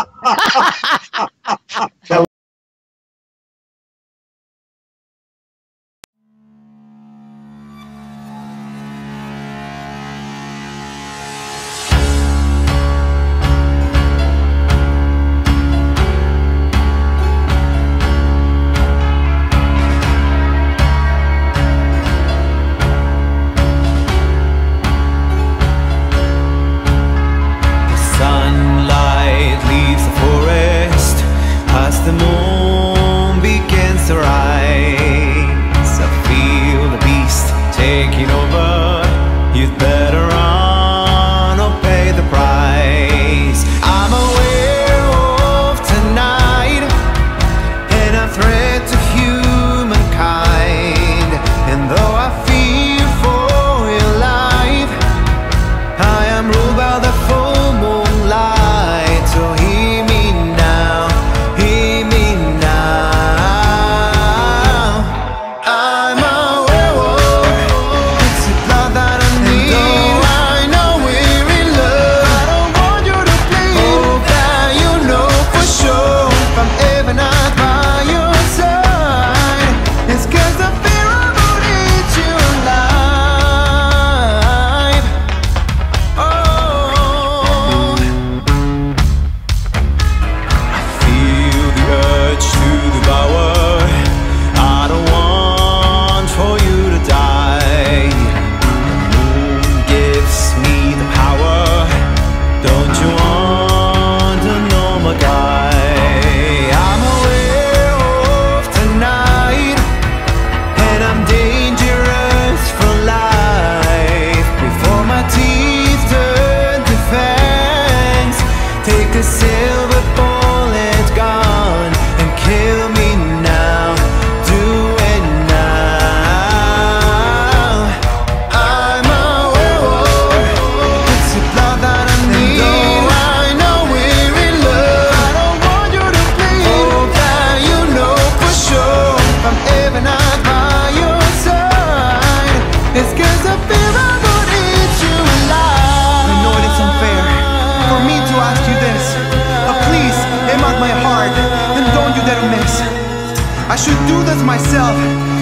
The I'm ruled by the full moonlight. So hear me now, hear me now. I'm a werewolf, it's the blood that I need. And though I know we're in love, I don't want you to bleed. Hope that you know for sure, if I'm ever not by your side, it's 'cause the fear I won't eat you alive. Oh, I feel the urge to devour. I don't want for you to die. The moon gives me the power. Don't you want to know my guy? I'm a werewolf tonight, and I'm dangerous for life. Before my teeth turn to fangs, take a silver bullet gun and kill me now. Do it now. I'm a werewolf, it's the blood that I need. And though I know we're in love, I don't want you to bleed. Hope that you know for sure, if I'm ever not by your side, it's 'cause I fear I would eat you alive. I know it is unfair for me to ask you this, but please, aim at my heart and don't you dare to miss. I should do this myself,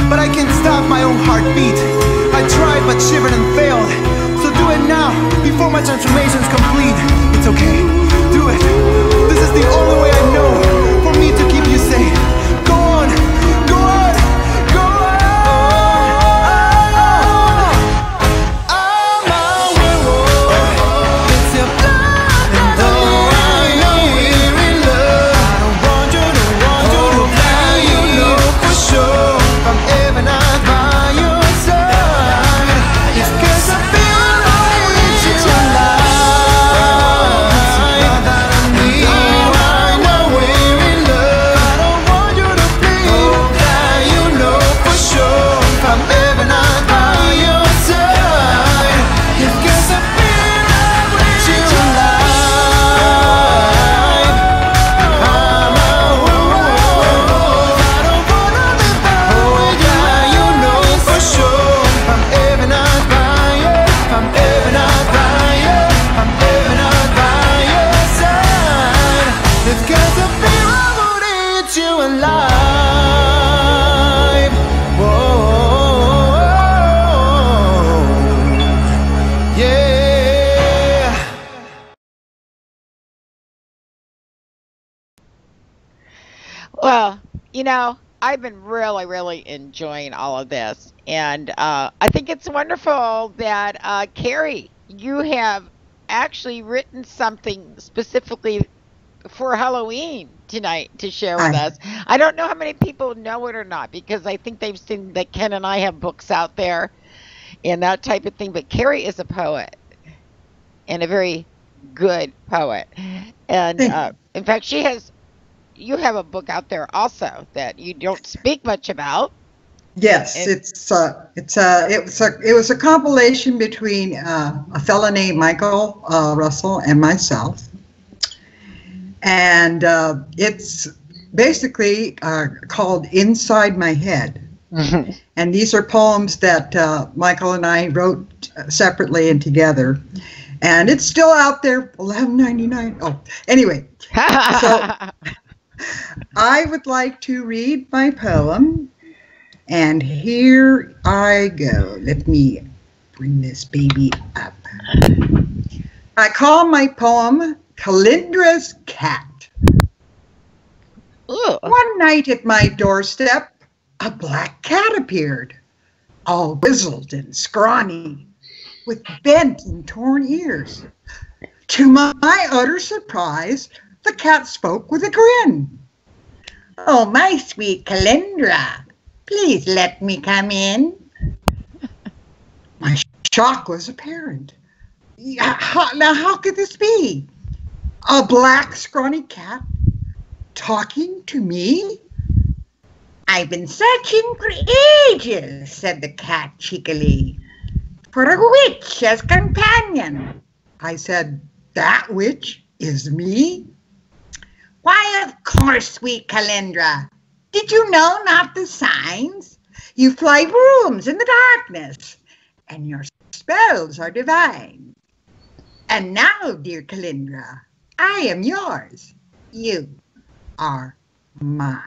but I can't stop my own heartbeat. I tried but shivered and failed, so do it now before my transformation's complete. It's okay, do it. This is the only way I know for me to keep you safe. Go on, go on, go on. I'm a werewolf, it's your blood. And though I know we're in love, I don't want you to that you know for sure, if I'm ever not by your side, it's 'cause I feel I need you alive. That I need. Oh, I know we're in love, I don't want you to bleed. That you know for sure, if I'm ever not by your side, it's 'cause I feel I need you alive. I'm a werewolf, I don't wanna live with you. You know for sure, if I'm ever not by you, if I'm ever not by you, I'm ever not by your side, it's 'cause I fear I would eat you alive. Whoa, yeah. Well, you know, I've been really, really enjoying all of this. And I think it's wonderful that, Carrie, you have actually written something specifically for Halloween tonight to share with us. I don't know how many people know it or not, because I think they've seen that Ken and I have books out there and that type of thing. But Carrie is a poet, and a very good poet. And in fact, you have a book out there also that you don't speak much about. Yes, it was a compilation between a fella named Michael Russell and myself, and it's basically called Inside My Head. Mm-hmm. And these are poems that Michael and I wrote separately and together, and it's still out there, $11.99. Oh, anyway, so I would like to read my poem. And here I go. Let me bring this baby up. I call my poem Calindra's Cat. Ooh. One night at my doorstep, a black cat appeared, all grizzled and scrawny, with bent and torn ears. To my utter surprise, the cat spoke with a grin. "Oh, my sweet Calindra, please let me come in." My shock was apparent. Now, how could this be? A black, scrawny cat talking to me? "I've been searching for ages," said the cat cheekily, "for a witch as companion. I said, that witch is me? Why, of course, sweet Calendra. Did you know not the signs? You fly rooms in the darkness, and your spells are divine. And now, dear Calendra, I am yours. You are mine.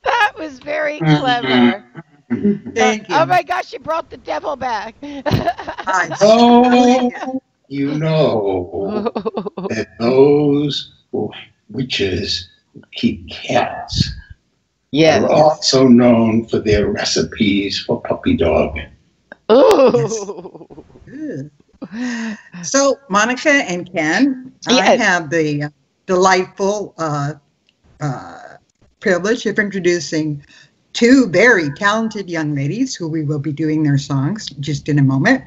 That was very clever. Thank Oh my gosh, you brought the devil back. Oh, you know that those witches who keep cats Yes. are also known for their recipes for puppy dog. Ooh. So, Monica and Ken, I have the delightful privilege of introducing two very talented young ladies who we will be doing their songs just in a moment.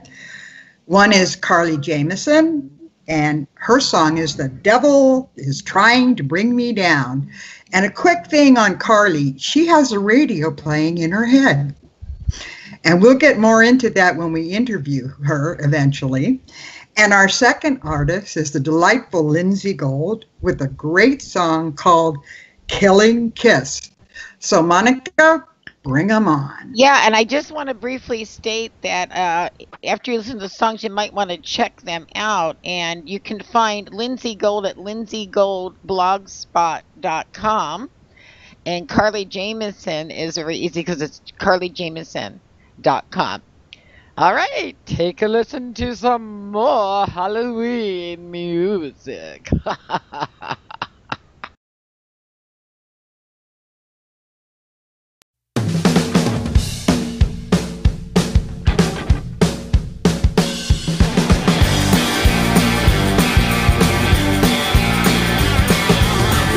One is Carly Jamieson, and her song is The Devil is Trying to Bring Me Down. And a quick thing on Carly, she has a radio playing in her head. And we'll get more into that when we interview her eventually. And our second artist is the delightful Lindsay Gold with a great song called Killing Kiss. So, Monica, bring them on. Yeah, and I just want to briefly state that after you listen to the songs, you might want to check them out. And you can find Lindsay Gold at lindsaygoldblogspot.com. And Carly Jamieson is very easy because it's carlyjamieson.com. All right, take a listen to some more Halloween music. The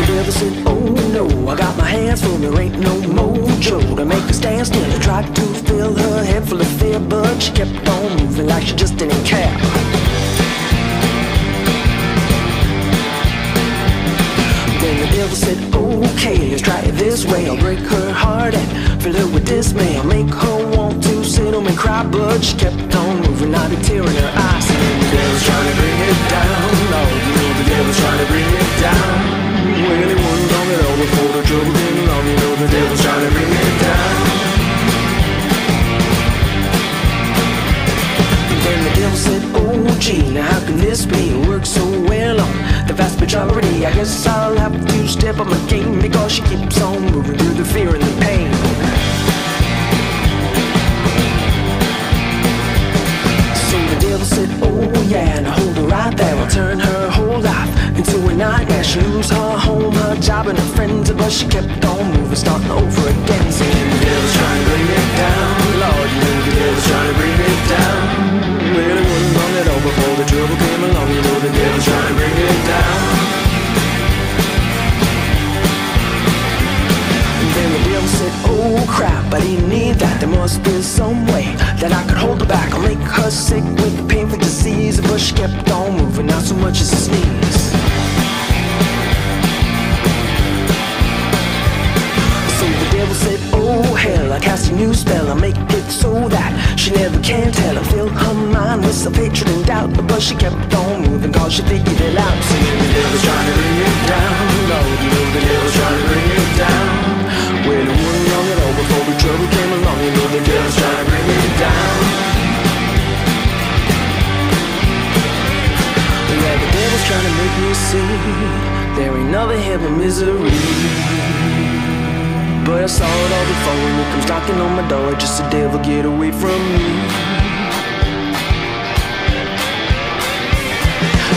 devil said, oh no, I got my hands full, there ain't no mojo to make her stand still. I tried to fill her head full of fear, but she kept on moving like she just didn't care. Then the devil said, okay, let's try it this way. I'll break her heart and fill her with dismay. I'll make her want to sit home and cry, but she kept on moving, not a tear in her eyes. And the devil's trying to bring it down. Oh, you know the devil's trying to bring it down. Well, it wasn't long at all before the trouble came along. You know the devil's trying to bring it down. Then the devil said, oh gee, now how can this be? It works so well on the vast majority. I guess I'll have to step up my game, because she keeps on moving through the fear and the pain. So the devil said, oh yeah, now hold her right there. I'll turn her whole life into a nightmare. She lose her home, her job, and her friends, but she kept on moving, starting over again. Saying the devil's trying to bring it down. Lord, you know the devil's trying to bring it down. Well, it wasn't long at all before the trouble came along. You know the devil's trying to bring it down. And then the devil said, oh crap, I didn't need that. There must be some way that I could hold her back. I'll make her sick with painful disease. But she kept on moving, not so much as a sneeze. So the devil said, oh hell, I cast a new spell. I'll make it so that she never can tell. I filled her mind with self-hatred and doubt, but she kept on moving, cause she figured it out. Saying the devil's trying to bring it down. Lord, you know the devil's trying to bring it down. Well, it wasn't long at all before the trouble came along. You know the devil's trying to bring it down. Yeah, the devil's trying to make me see there ain't nothing here but misery. But I saw it all before when it comes knocking on my door. Just the devil, get away from me.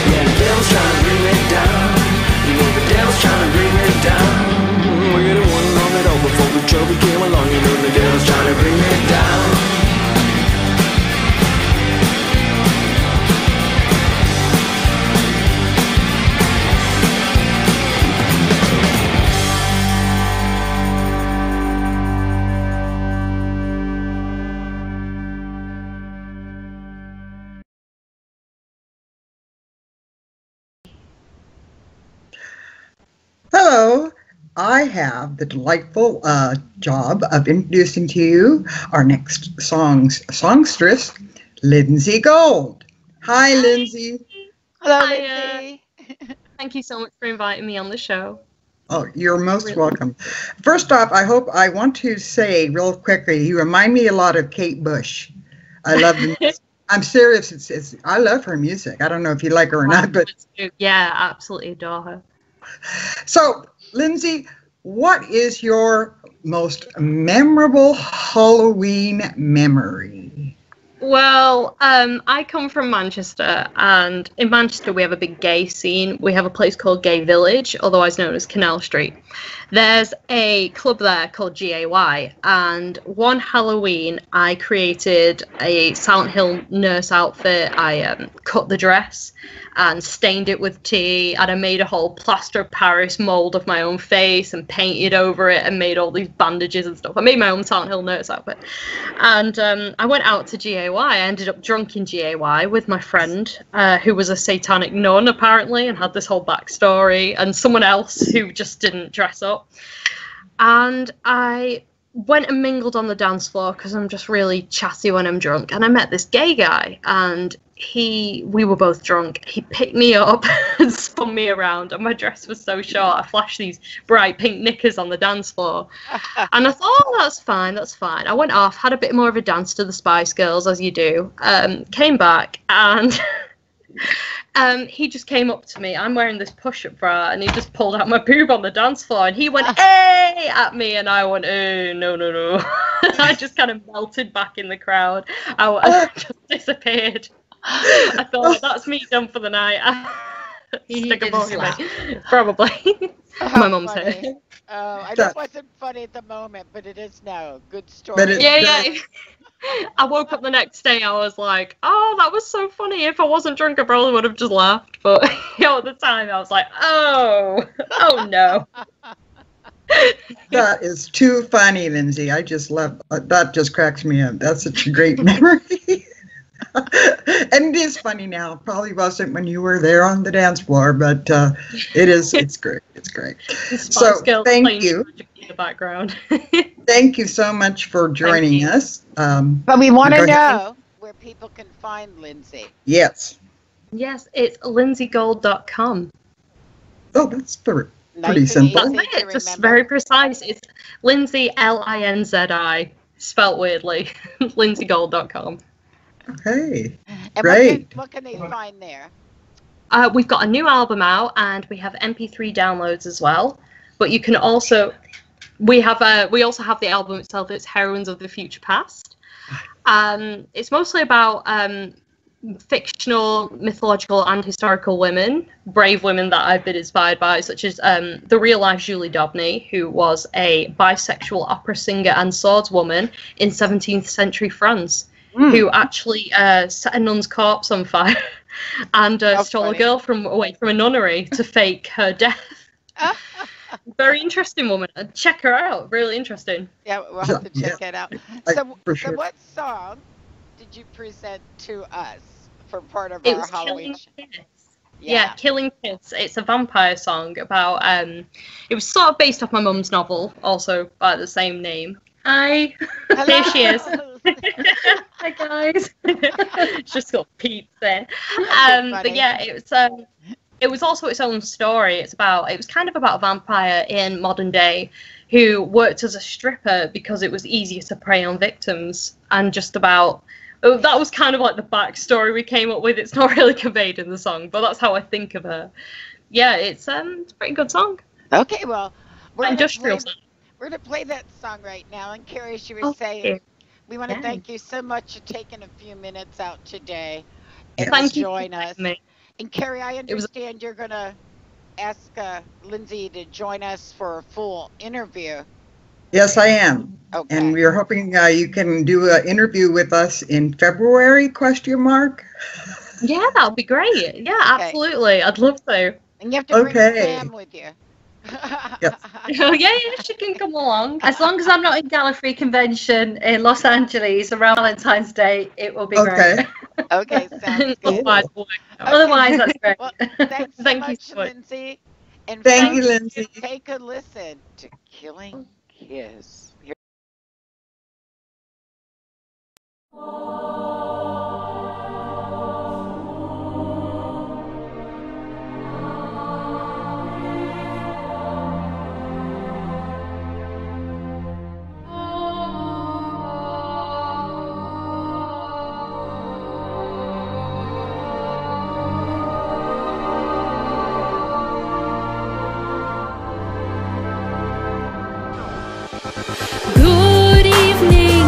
Yeah, the devil's trying to bring me down. You know the devil's trying to bring me down. Well, it wasn't long at all before the trouble came along. You know the devil's trying to bring me down. Hello, I have the delightful job of introducing to you our next songstress, Lindsay Gold. Hi, Lindsay. Hello, Hi, Lindsay. Thank you so much for inviting me on the show. Oh, you're most welcome. First off, I want to say real quickly, you remind me a lot of Kate Bush. I love the music. I'm serious. I love her music. I don't know if you like her or not, but yeah, absolutely adore her. So, Lindsay, what is your most memorable Halloween memory? Well, I come from Manchester, and in Manchester we have a big gay scene. We have a place called Gay Village, otherwise known as Canal Street. There's a club there called GAY, and one Halloween I created a Silent Hill nurse outfit. I cut the dress and stained it with tea, and I made a whole plaster of Paris mold of my own face and painted over it and made all these bandages and stuff. I made my own Silent Hill nurse outfit. And I went out to GAY. I ended up drunk in GAY with my friend, who was a satanic nun, apparently, and had this whole backstory, and someone else who just didn't dress up. And I went and mingled on the dance floor because I'm just really chatty when I'm drunk. And I met this gay guy, and we were both drunk. He picked me up and spun me around, and my dress was so short. I flashed these bright pink knickers on the dance floor. And I thought, oh, that's fine. I went off, had a bit more of a dance to the Spice Girls, as you do. Came back, and he just came up to me. I'm wearing this push-up bra, and he just pulled out my boob on the dance floor, and he went, hey, at me, and I went, oh, no. I just kind of melted back in the crowd. I just disappeared. I thought, that's me done for the night. Stick a ball in me. Probably. My mum's here. Oh, I know it wasn't funny at the moment, but it is now. Good story. Yeah. I woke up the next day, I was like, oh, that was so funny. If I wasn't drunk, I probably would have just laughed. But at the time, I was like, oh no. That is too funny, Lindsay. I just love that. Just cracks me up. That's such a great memory. And it is funny now. Probably wasn't when you were there on the dance floor, but it's great. It's great. So thank you. In the background. Thank you so much for joining us. But we want to know where people can find Lindsay. Yes. Yes, it's lindsaygold.com. Oh, that's pretty simple. That's it. Just very precise. It's Lindsay, Linzi, spelt weirdly. lindsaygold.com. Okay, and great. What can they find there? We've got a new album out, and we have MP3 downloads as well. But you can also, we also have the album itself. It's Heroines of the Future Past. It's mostly about fictional, mythological, and historical women, brave women that I've been inspired by, such as the real-life Julie Dobney, who was a bisexual opera singer and swordswoman in 17th century France. Who actually set a nun's corpse on fire and stole a girl away from a nunnery to fake her death. Very interesting woman. Check her out. Really interesting. Yeah, we'll have to check it out. So what song did you present to us for part of our Halloween show? Yeah, Killing Kids. It's a vampire song about, it was sort of based off my mum's novel, also by the same name. Hi. Here she is. Hi guys. Just got peeps there. But yeah, it was also its own story. It was kind of about a vampire in modern day who worked as a stripper because it was easier to prey on victims, and just about that was kind of like the backstory we came up with. It's not really conveyed in the song, but that's how I think of her. Yeah, it's a pretty good song. Okay, well, we're industrial. We're going to play that song right now. And Carrie, she was saying, we want to thank you so much for taking a few minutes out today and join us. And Carrie, I understand you're going to ask Lindsay to join us for a full interview. Yes, I am. Okay. And we are hoping you can do an interview with us in February, ? Yeah, that would be great. Yeah, absolutely. I'd love to. And you have to bring Sam with you. Yeah, she can come along. As long as I'm not in Gallifrey Convention in Los Angeles around Valentine's Day, it will be great. Okay, sounds good. Otherwise, that's great. Well, thanks so much, Lindsay. And Thank you, folks, Lindsay. take a listen to Killing Kiss. Here- Good evening,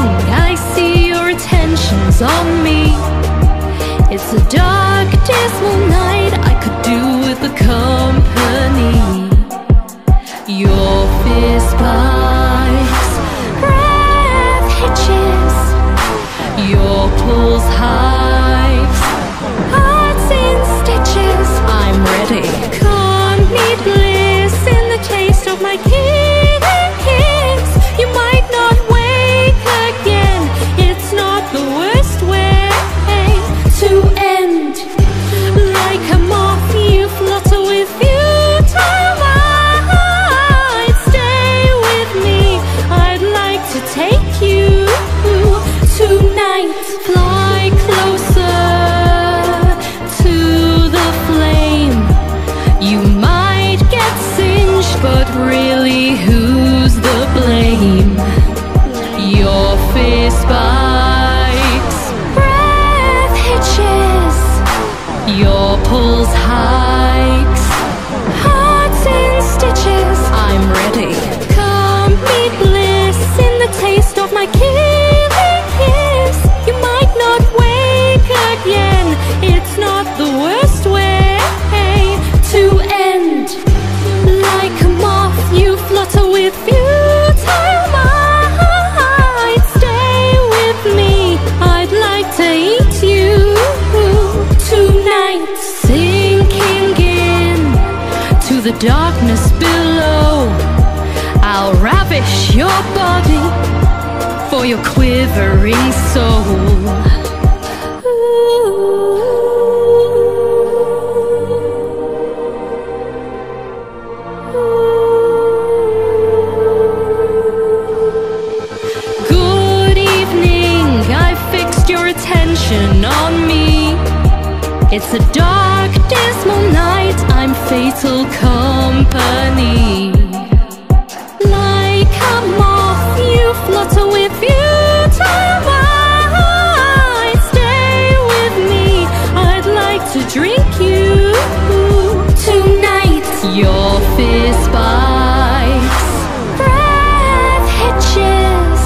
I see your attention's on me. It's a dark, dismal night, I could do with the company. Your fist spikes, breath hitches, your pulse hikes, hearts in stitches. I'm ready. Can't meet bliss in the taste of my killing kiss. You might not wake again. It's not the worst way to end. Like a moth, you flutter with futile might. Stay with me. I'd like to take you tonight. Fly closer to the flame. You might get singed, but really, who's the blame? Your fist spikes, breath hitches, your pulse hikes, hearts in stitches. I'm ready. Come meet bliss in the taste of my killing kiss. You might not wake again. It's not the worst way to end. Like a moth, you flutter with futile might. Stay with me. I'd like to eat you tonight. Sinking in to the darkness below, I'll ravish your body for your quivering soul. Good evening, I fixed your attention on me. It's a dark, dismal night, I'm fatal company. Like a moth, you flutter with futile might. Stay with me, I'd like to drink you tonight. Your fist spikes, breath hitches,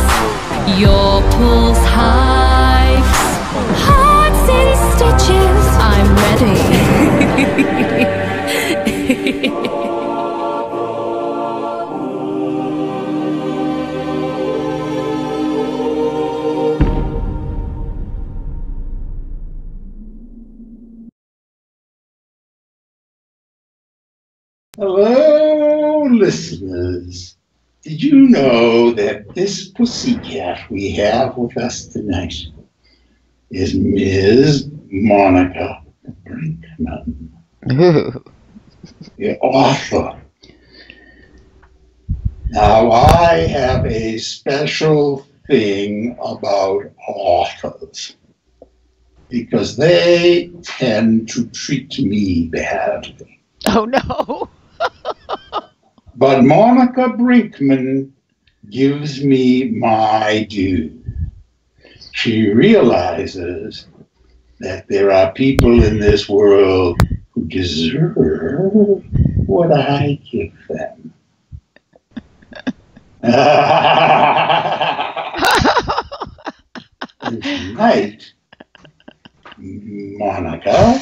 your pulse hikes, hearts in stitches. I'm ready. Hello, listeners. Did you know that this pussycat we have with us tonight is Ms. Monica Brinkman, the author. Now, I have a special thing about authors because they tend to treat me badly. Oh, no. But Monica Brinkman gives me my due. She realizes that there are people in this world who deserve what I give them. And tonight, Monica,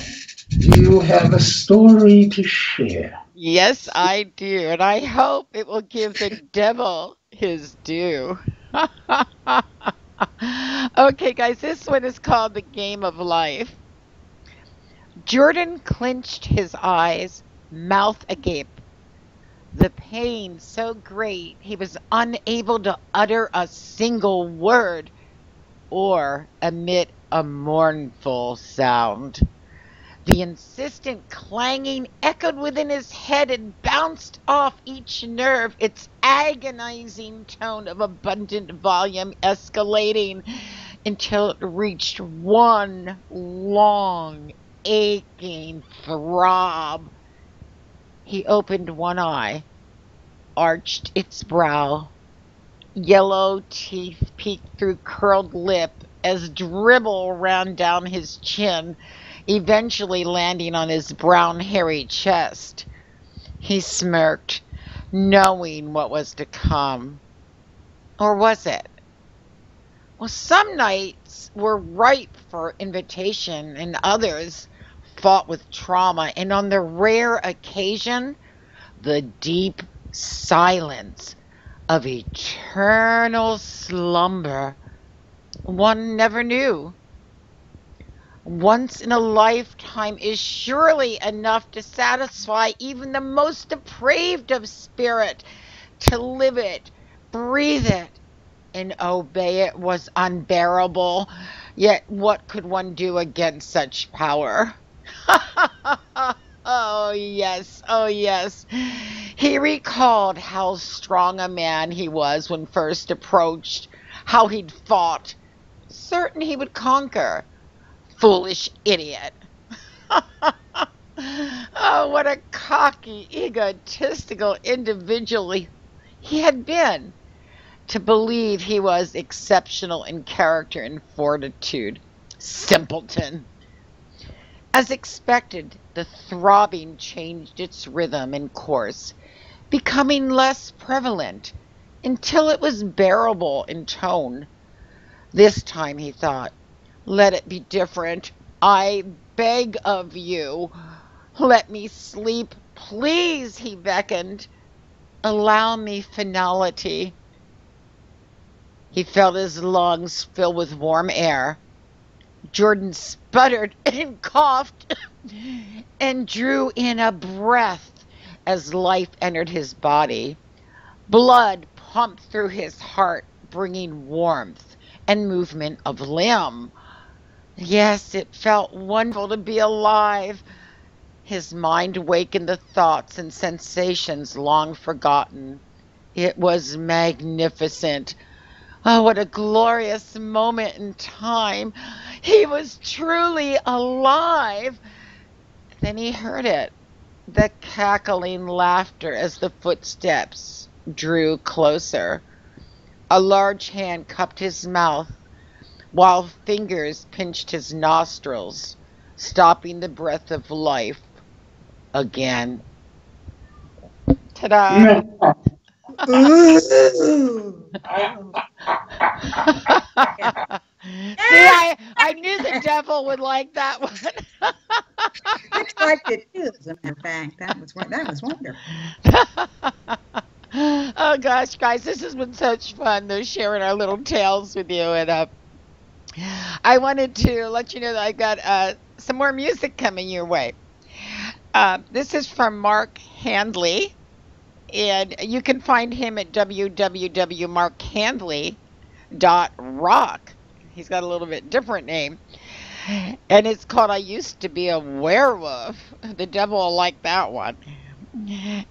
you have a story to share. Yes, I do. And I hope it will give the devil his due. Okay, guys, this one is called The Game of Life. Jordan clenched his eyes, mouth agape. The pain so great he was unable to utter a single word or emit a mournful sound. The insistent clanging echoed within his head and bounced off each nerve, its agonizing tone of abundant volume escalating until it reached one long, aching throb. He opened one eye, arched its brow. Yellow teeth peeked through curled lip as dribble ran down his chin, eventually landing on his brown, hairy chest. He smirked, knowing what was to come. Or was it? Well, some nights were ripe for invitation, and others fought with trauma, and on the rare occasion, the deep silence of eternal slumber. One never knew. Once in a lifetime is surely enough to satisfy even the most depraved of spirit. To live it, breathe it, and obey it was unbearable. Yet what could one do against such power? Oh yes, oh yes. He recalled how strong a man he was when first approached, how he'd fought, certain he would conquer. Foolish idiot. Oh, what a cocky, egotistical individual he had been, to believe he was exceptional in character and fortitude. Simpleton. As expected, the throbbing changed its rhythm and course, becoming less prevalent until it was bearable in tone. This time, he thought, let it be different. I beg of you. Let me sleep, please, he beckoned. Allow me finality. He felt his lungs fill with warm air. Jordan sputtered and coughed and drew in a breath as life entered his body. Blood pumped through his heart, bringing warmth and movement of limb. Yes, it felt wonderful to be alive. His mind awakened the thoughts and sensations long forgotten. It was magnificent. Oh, what a glorious moment in time. He was truly alive. Then he heard it, the cackling laughter as the footsteps drew closer. A large hand cupped his mouth, while fingers pinched his nostrils, stopping the breath of life again. Ta-da! Ooh. See, I knew the devil would like that one. I liked it too, as a matter of fact. That was wonderful. Oh gosh, guys, this has been such fun, though, sharing our little tales with you. And I wanted to let you know that I got some more music coming your way. This is from Mark Handley, and you can find him at www.markhandley.rock. He's got a little bit different name, and it's called I Used to Be a Werewolf. The devil will like that one.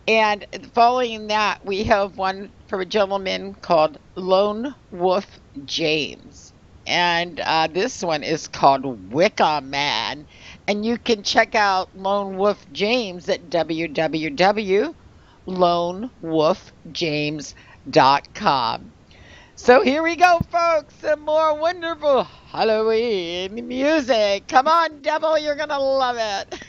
And following that, we have one from a gentleman called Lone Wolf James. And this one is called Wicca Man. And you can check out Lone Wolf James at www.lonewolfjames.com. So here we go, folks. Some more wonderful Halloween music. Come on, devil, you're going to love it.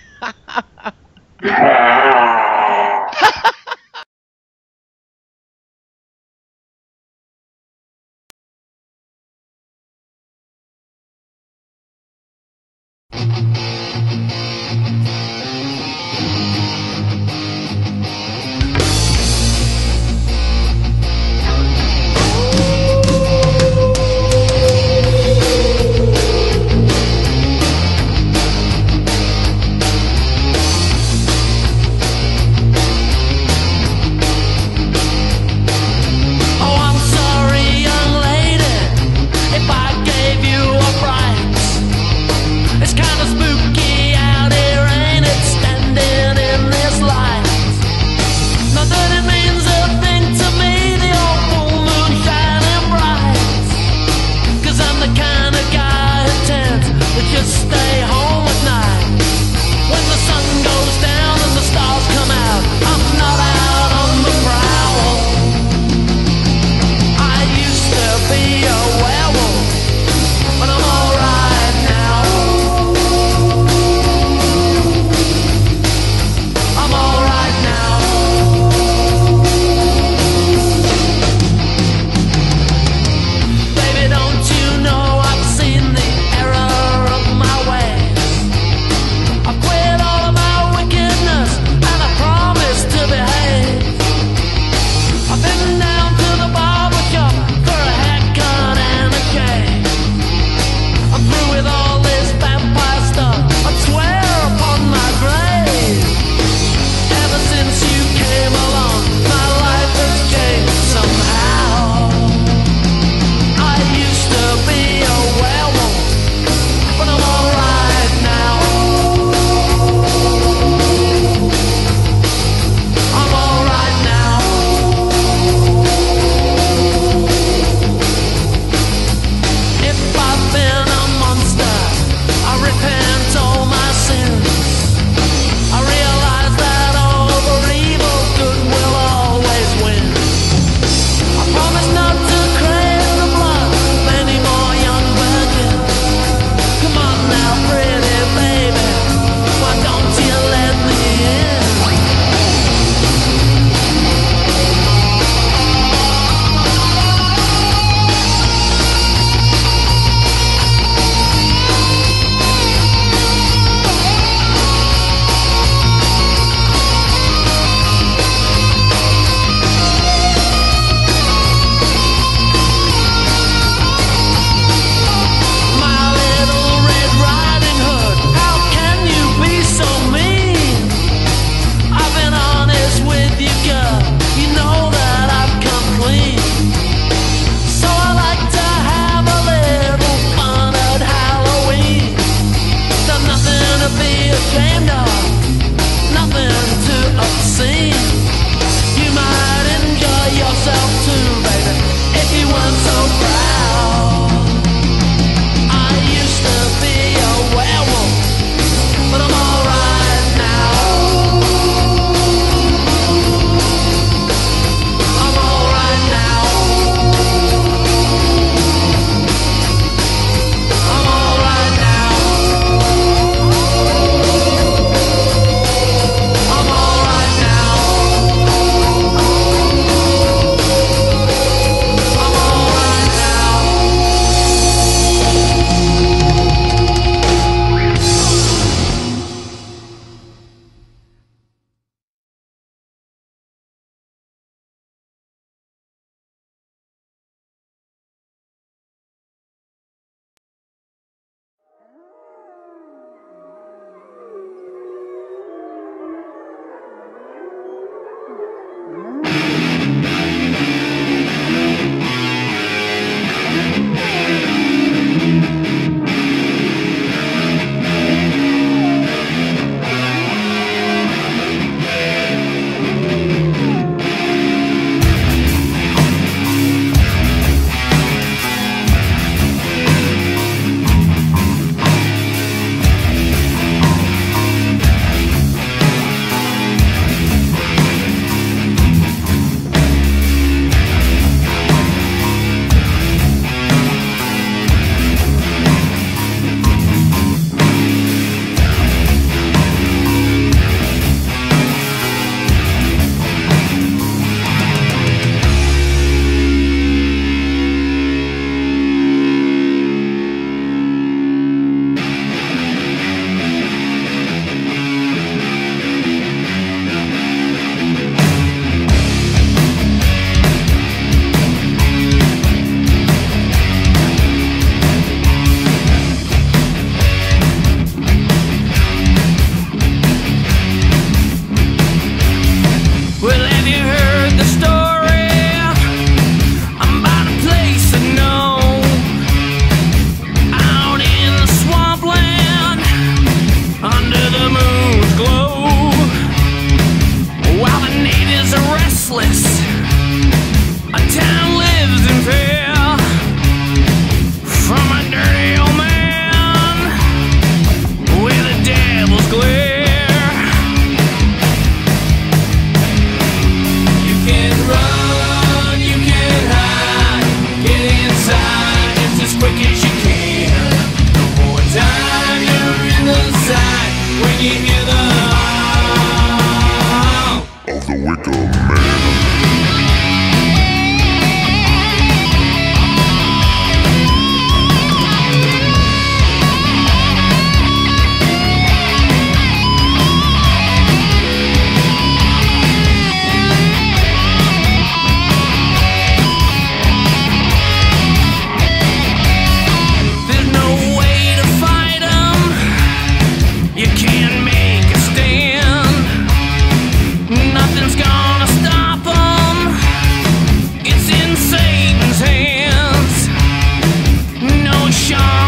stay home at night. When the sun goes down and the stars come out, I'm not out on the prowl. I used to be a werewolf, but I'm alright now. I'm alright now. Baby, don't you know I've seen the error of my way?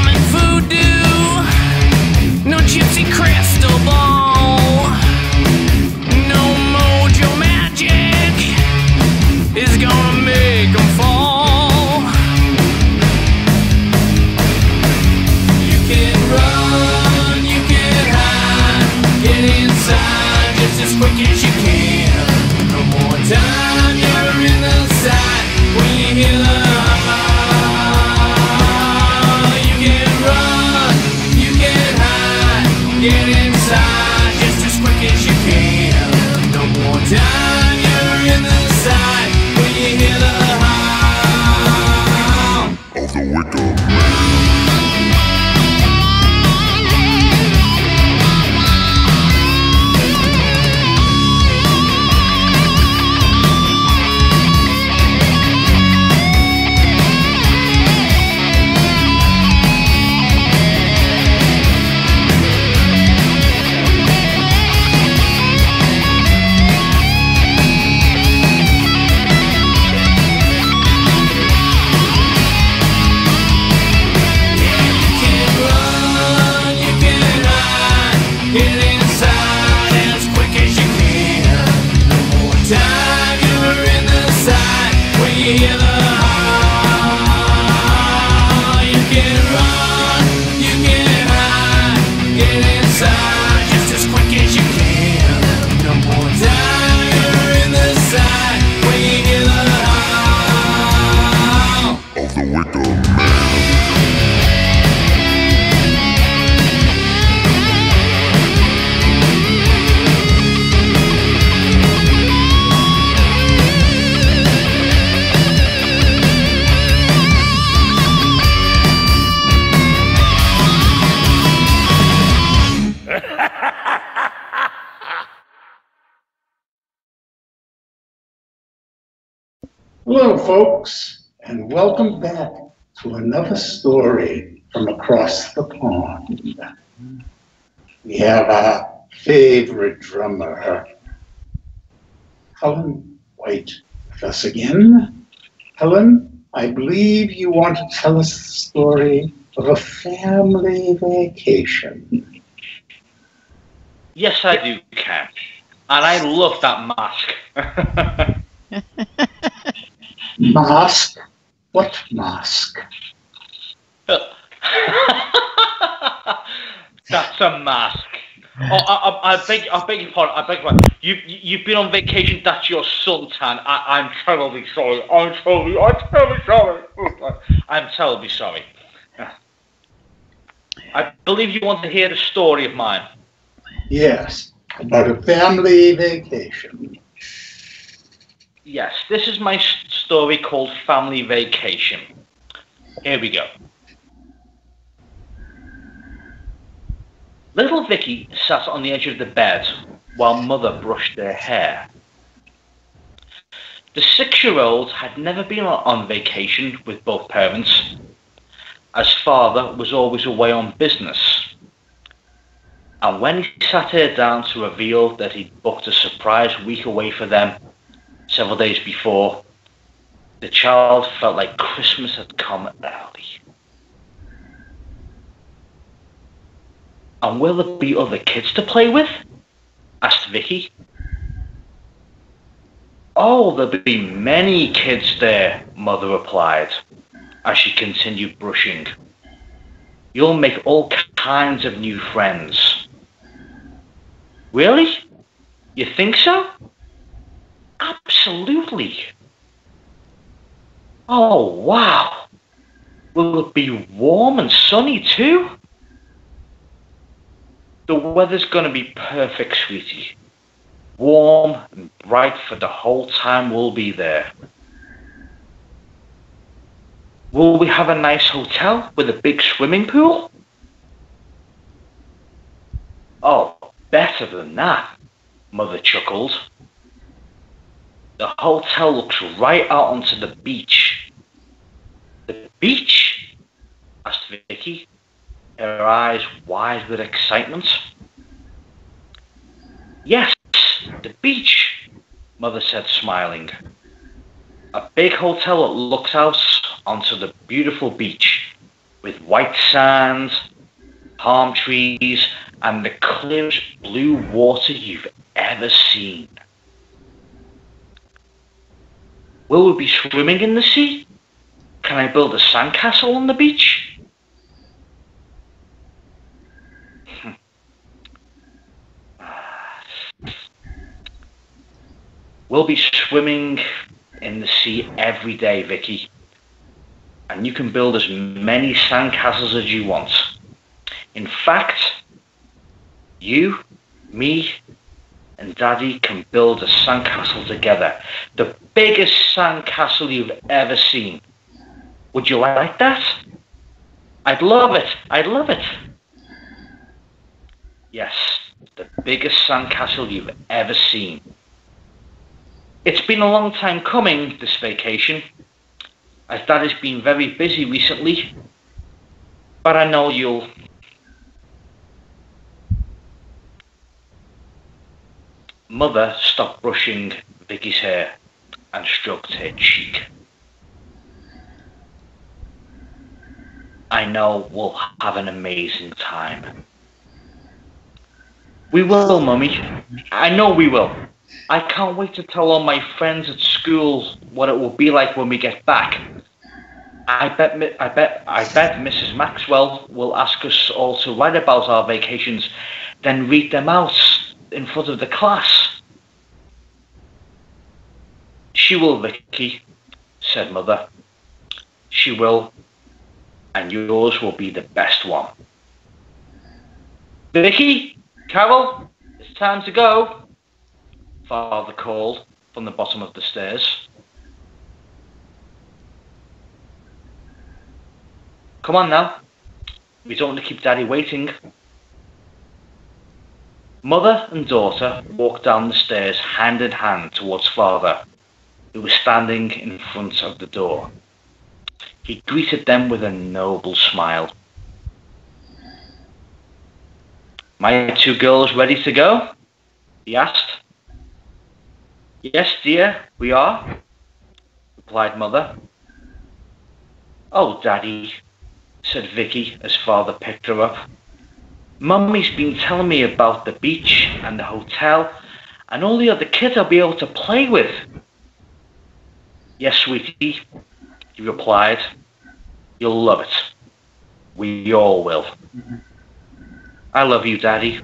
and voodoo, no gypsy crystal ball, no mojo magic is gonna make them fall. You can run, you can hide, get inside just as quick as you can. No more time, you're in the side when you hear the you can run, you can hide, get inside just as quick as you can. No more time, you're in the side when you hear the howl of the Wicker Man. Time you're in the side when you hear the howl. You can run, you can hide, get inside just as quick as you can. No more time you're in the side when you hear the howl of the Wicker Man. Hello, folks, and welcome back to another story from across the pond. We have our favorite drummer, Helen White, with us again. Helen, I believe you want to tell us the story of a family vacation. Yes, I do, Ken. And I love that mask. Mask? What mask? That's a mask. Oh, I beg your pardon. I beg your pardon. You've been on vacation. That's your suntan. I'm terribly sorry. I'm terribly sorry. I'm terribly sorry. I believe you want to hear the story of mine. Yes, about a family vacation. Yes, this is my story called Family Vacation. Here we go. Little Vicky sat on the edge of the bed while Mother brushed her hair. The 6-year-old had never been on vacation with both parents, as Father was always away on business. And when he sat her down to reveal that he'd booked a surprise week away for them several days before, the child felt like Christmas had come early. And will there be other kids to play with? Asked Vicky. Oh, there'll be many kids there, Mother replied, as she continued brushing. You'll make all kinds of new friends. Really? You think so? Absolutely. Oh, wow. Will it be warm and sunny too? The weather's going to be perfect, sweetie. Warm and bright for the whole time we'll be there. Will we have a nice hotel with a big swimming pool? Oh, better than that, Mother chuckled. The hotel looks right out onto the beach. The beach? Asked Vicky, her eyes wide with excitement. Yes, the beach, Mother said, smiling. A big hotel that looks out onto the beautiful beach, with white sand, palm trees, and the clearest blue water you've ever seen. Will we be swimming in the sea? Can I build a sandcastle on the beach? We'll be swimming in the sea every day, Vicky. And you can build as many sandcastles as you want. In fact, you, me, and Daddy can build a sandcastle together. The biggest sandcastle you've ever seen. Would you like that? I'd love it. I'd love it. Yes, the biggest sandcastle you've ever seen. It's been a long time coming, this vacation, as Daddy's been very busy recently, but I know you'll... Mother stopped brushing Vicky's hair and stroked her cheek. I know we'll have an amazing time. We will, Mummy. I know we will. I can't wait to tell all my friends at school what it will be like when we get back. I bet Mrs. Maxwell will ask us all to write about our vacations, then read them out in front of the class. She will, Vicky, said Mother. She will, and yours will be the best one. Vicky, Carol, it's time to go, Father called from the bottom of the stairs. Come on now, we don't want to keep Daddy waiting. Mother and daughter walked down the stairs hand in hand towards Father, who was standing in front of the door. He greeted them with a noble smile. My two girls ready to go? He asked. Yes, dear, we are, replied Mother. Oh, Daddy, said Vicky as Father picked her up. Mummy's been telling me about the beach and the hotel and all the other kids I'll be able to play with. Yes, sweetie, he replied. You'll love it. We all will. I love you, Daddy.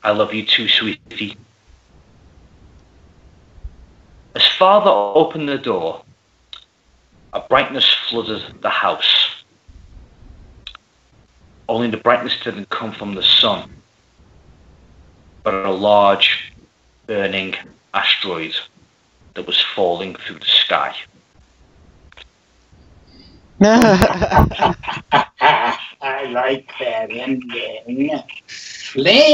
I love you too, sweetie. As Father opened the door, a brightness flooded the house. Only the brightness didn't come from the sun, but a large, burning asteroid that was falling through the sky. I like that ending. Flames!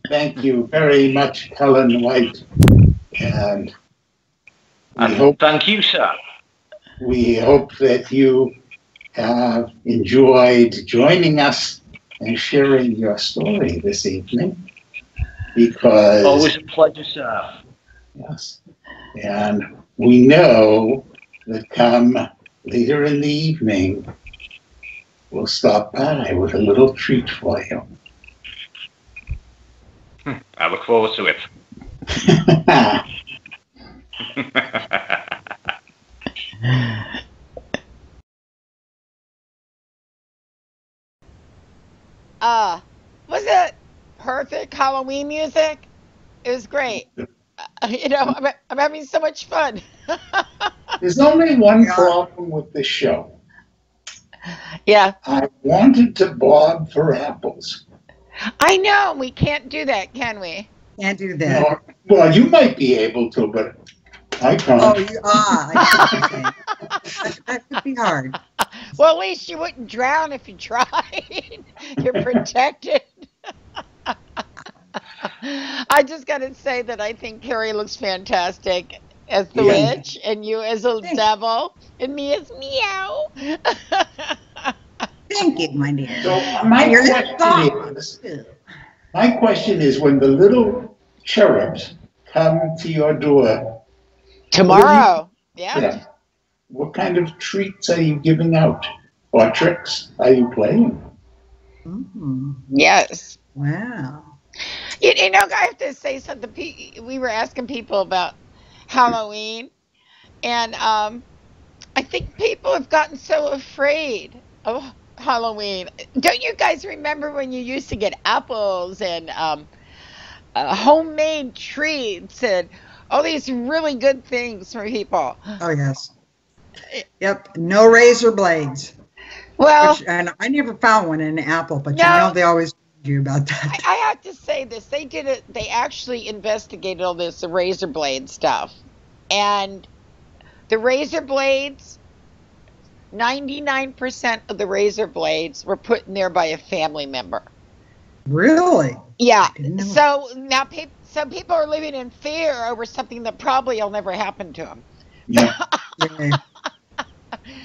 Thank you very much, Helen White. And thank you, sir. We hope that you have enjoyed joining us and sharing your story this evening. Because always a pleasure, sir. Yes. And we know that come later in the evening, we'll stop by with a little treat for you. I look forward to it. Was it perfect Halloween music? It was great. I'm having so much fun. There's only one problem with this show. Yeah. I wanted to bob for apples. I know. We can't do that, can we? Can't do that. No, well, you might be able to, but I can't. Oh, that could be hard. Well, at least you wouldn't drown if you tried. You're protected. I just got to say that I think Carrie looks fantastic as the witch, and you as a devil, and me as Meow. Thank you, my dear. So my question is, when the little cherubs come to your door? Tomorrow. Yeah. What kind of treats are you giving out? Or tricks are you playing? Yes. Wow. You know, I have to say something. We were asking people about Halloween, and I think people have gotten so afraid of Halloween. Don't you guys remember when you used to get apples and homemade treats and all these really good things for people? Oh, yes. Yep. No razor blades. Well, and I never found one in an apple, but No. you know they always tell you about that. I have to say this. They did it. They actually investigated all this, the razor blade stuff. And the razor blades, 99% of the razor blades were put in there by a family member. Really? Yeah. So now some people are living in fear over something that probably will never happen to them.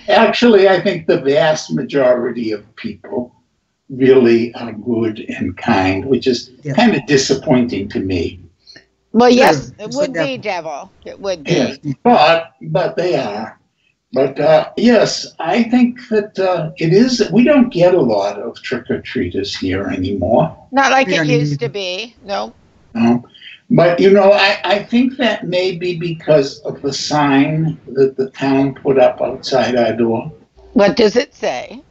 Actually, I think the vast majority of people really are good and kind, which is kind of disappointing to me. Well, yes, it would be, Devil. It would be. Yes, but they are. But yes, I think that it is. We don't get a lot of trick-or-treaters here anymore. Not like it used to be. No. No. But, you know, I think that may be because of the sign that the town put up outside our door. What does it say?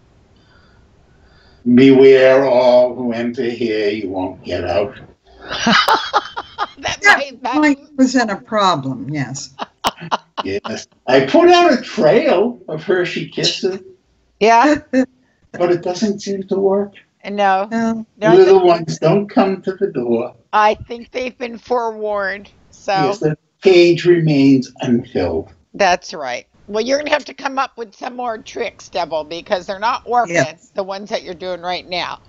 Beware all who enter here, you won't get out. That might present a problem, yes. Yes. I put out a trail of Hershey Kisses. Yeah. But it doesn't seem to work. No. Little ones don't come to the door. I think they've been forewarned. So Yes, the cage remains unfilled. that's right. Well, you're going to have to come up with some more tricks, Devil, because they're not working, Yes. the ones that you're doing right now.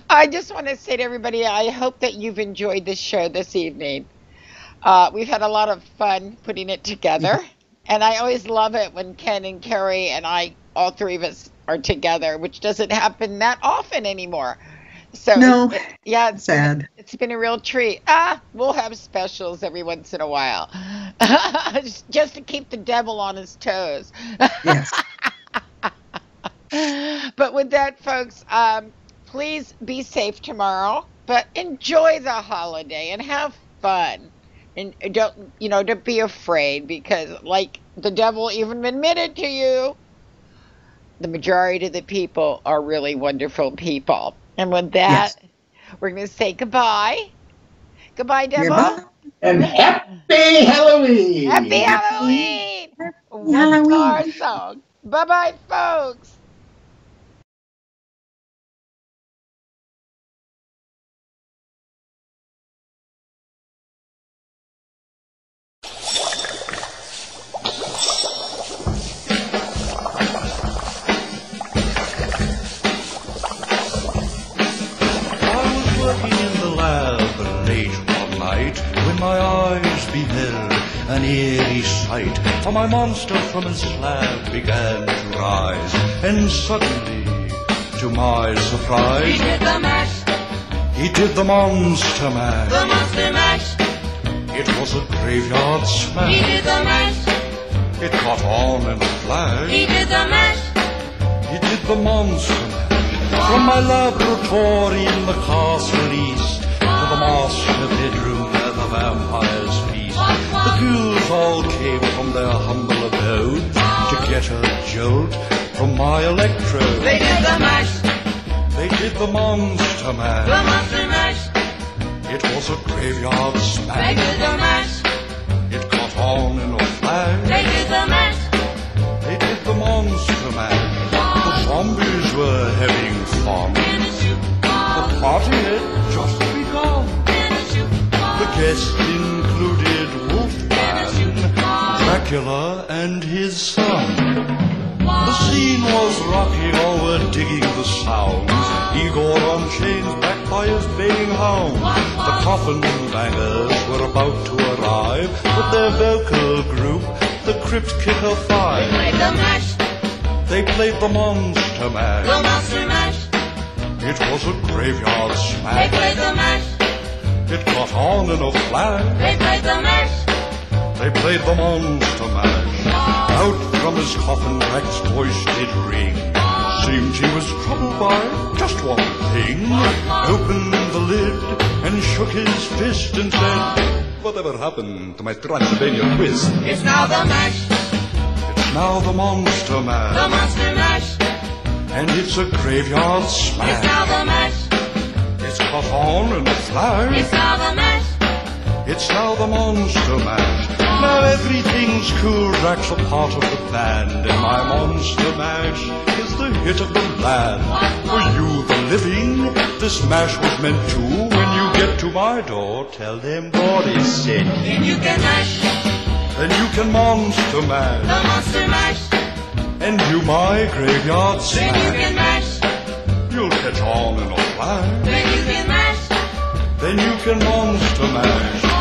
I just want to say to everybody, I hope that you've enjoyed this show this evening. We've had a lot of fun putting it together. And I always love it when Ken and Carrie and I, all three of us, are together, which doesn't happen that often anymore. So No. it's Sad. It's been a real treat. We'll have specials every once in a while, just to keep the devil on his toes. Yes. But with that, folks, please be safe tomorrow. But enjoy the holiday and have fun. And don't be afraid, because like the devil even admitted to you, the majority of the people are really wonderful people. And with that, we're going to say goodbye. Goodbye, devil. Goodbye. And happy Halloween! Happy Halloween! One more song. Bye-bye, folks. Working in the lab late one night when my eyes beheld an eerie sight. For my monster from his slab began to rise, and suddenly, to my surprise, He did the mash, he did the monster mash. the monster mash. It was a graveyard smash. He did the mash, It caught on in a flash. he did the mash. He did the monster mash. From my laboratory in the castle east to the master bedroom where the vampires feast, the ghouls all came from their humble abode to get a jolt from my electrode. They did the mash, They did the monster the mash. monster mash. It was a graveyard They smash. did the mash, It caught on in a flash. they did the mash. They did the monster mash. The zombies were having fun. The party had just begun. The guests included Wolfman, Dracula, and his son. The scene was rocking, all were digging the sounds. Igor on chains, backed by his baying hounds. The coffin bangers were about to arrive with their vocal group, the Crypt Kicker Five. They played the mash, They played the monster mash. the monster mash. It was a graveyard They smash. played the mash, It caught on in a flash. They played the mash. They played the Monster Mash. Out from his coffin Rex's voice did ring. Seemed he was troubled by just one thing. Opened the lid and shook his fist and said, "Whatever happened to my Transylvania twist?" It's now the mash. It's now the Monster Mash. The Monster Mash. And it's a graveyard smash. It's now the mash. It's caught on in a flash. It's now the mash. It's now the Monster Mash. Now everything's cool, Drax a part of the band, and my Monster Mash is the hit of the land. For you, the living, this mash was meant to. When you get to my door, tell them what is said. Then you can mash. Then you can Monster Mash. The Monster Mash. And you my graveyard smash. Then you can mash. You'll catch on in a flash. Then you can mash. Then you can Monster Mash.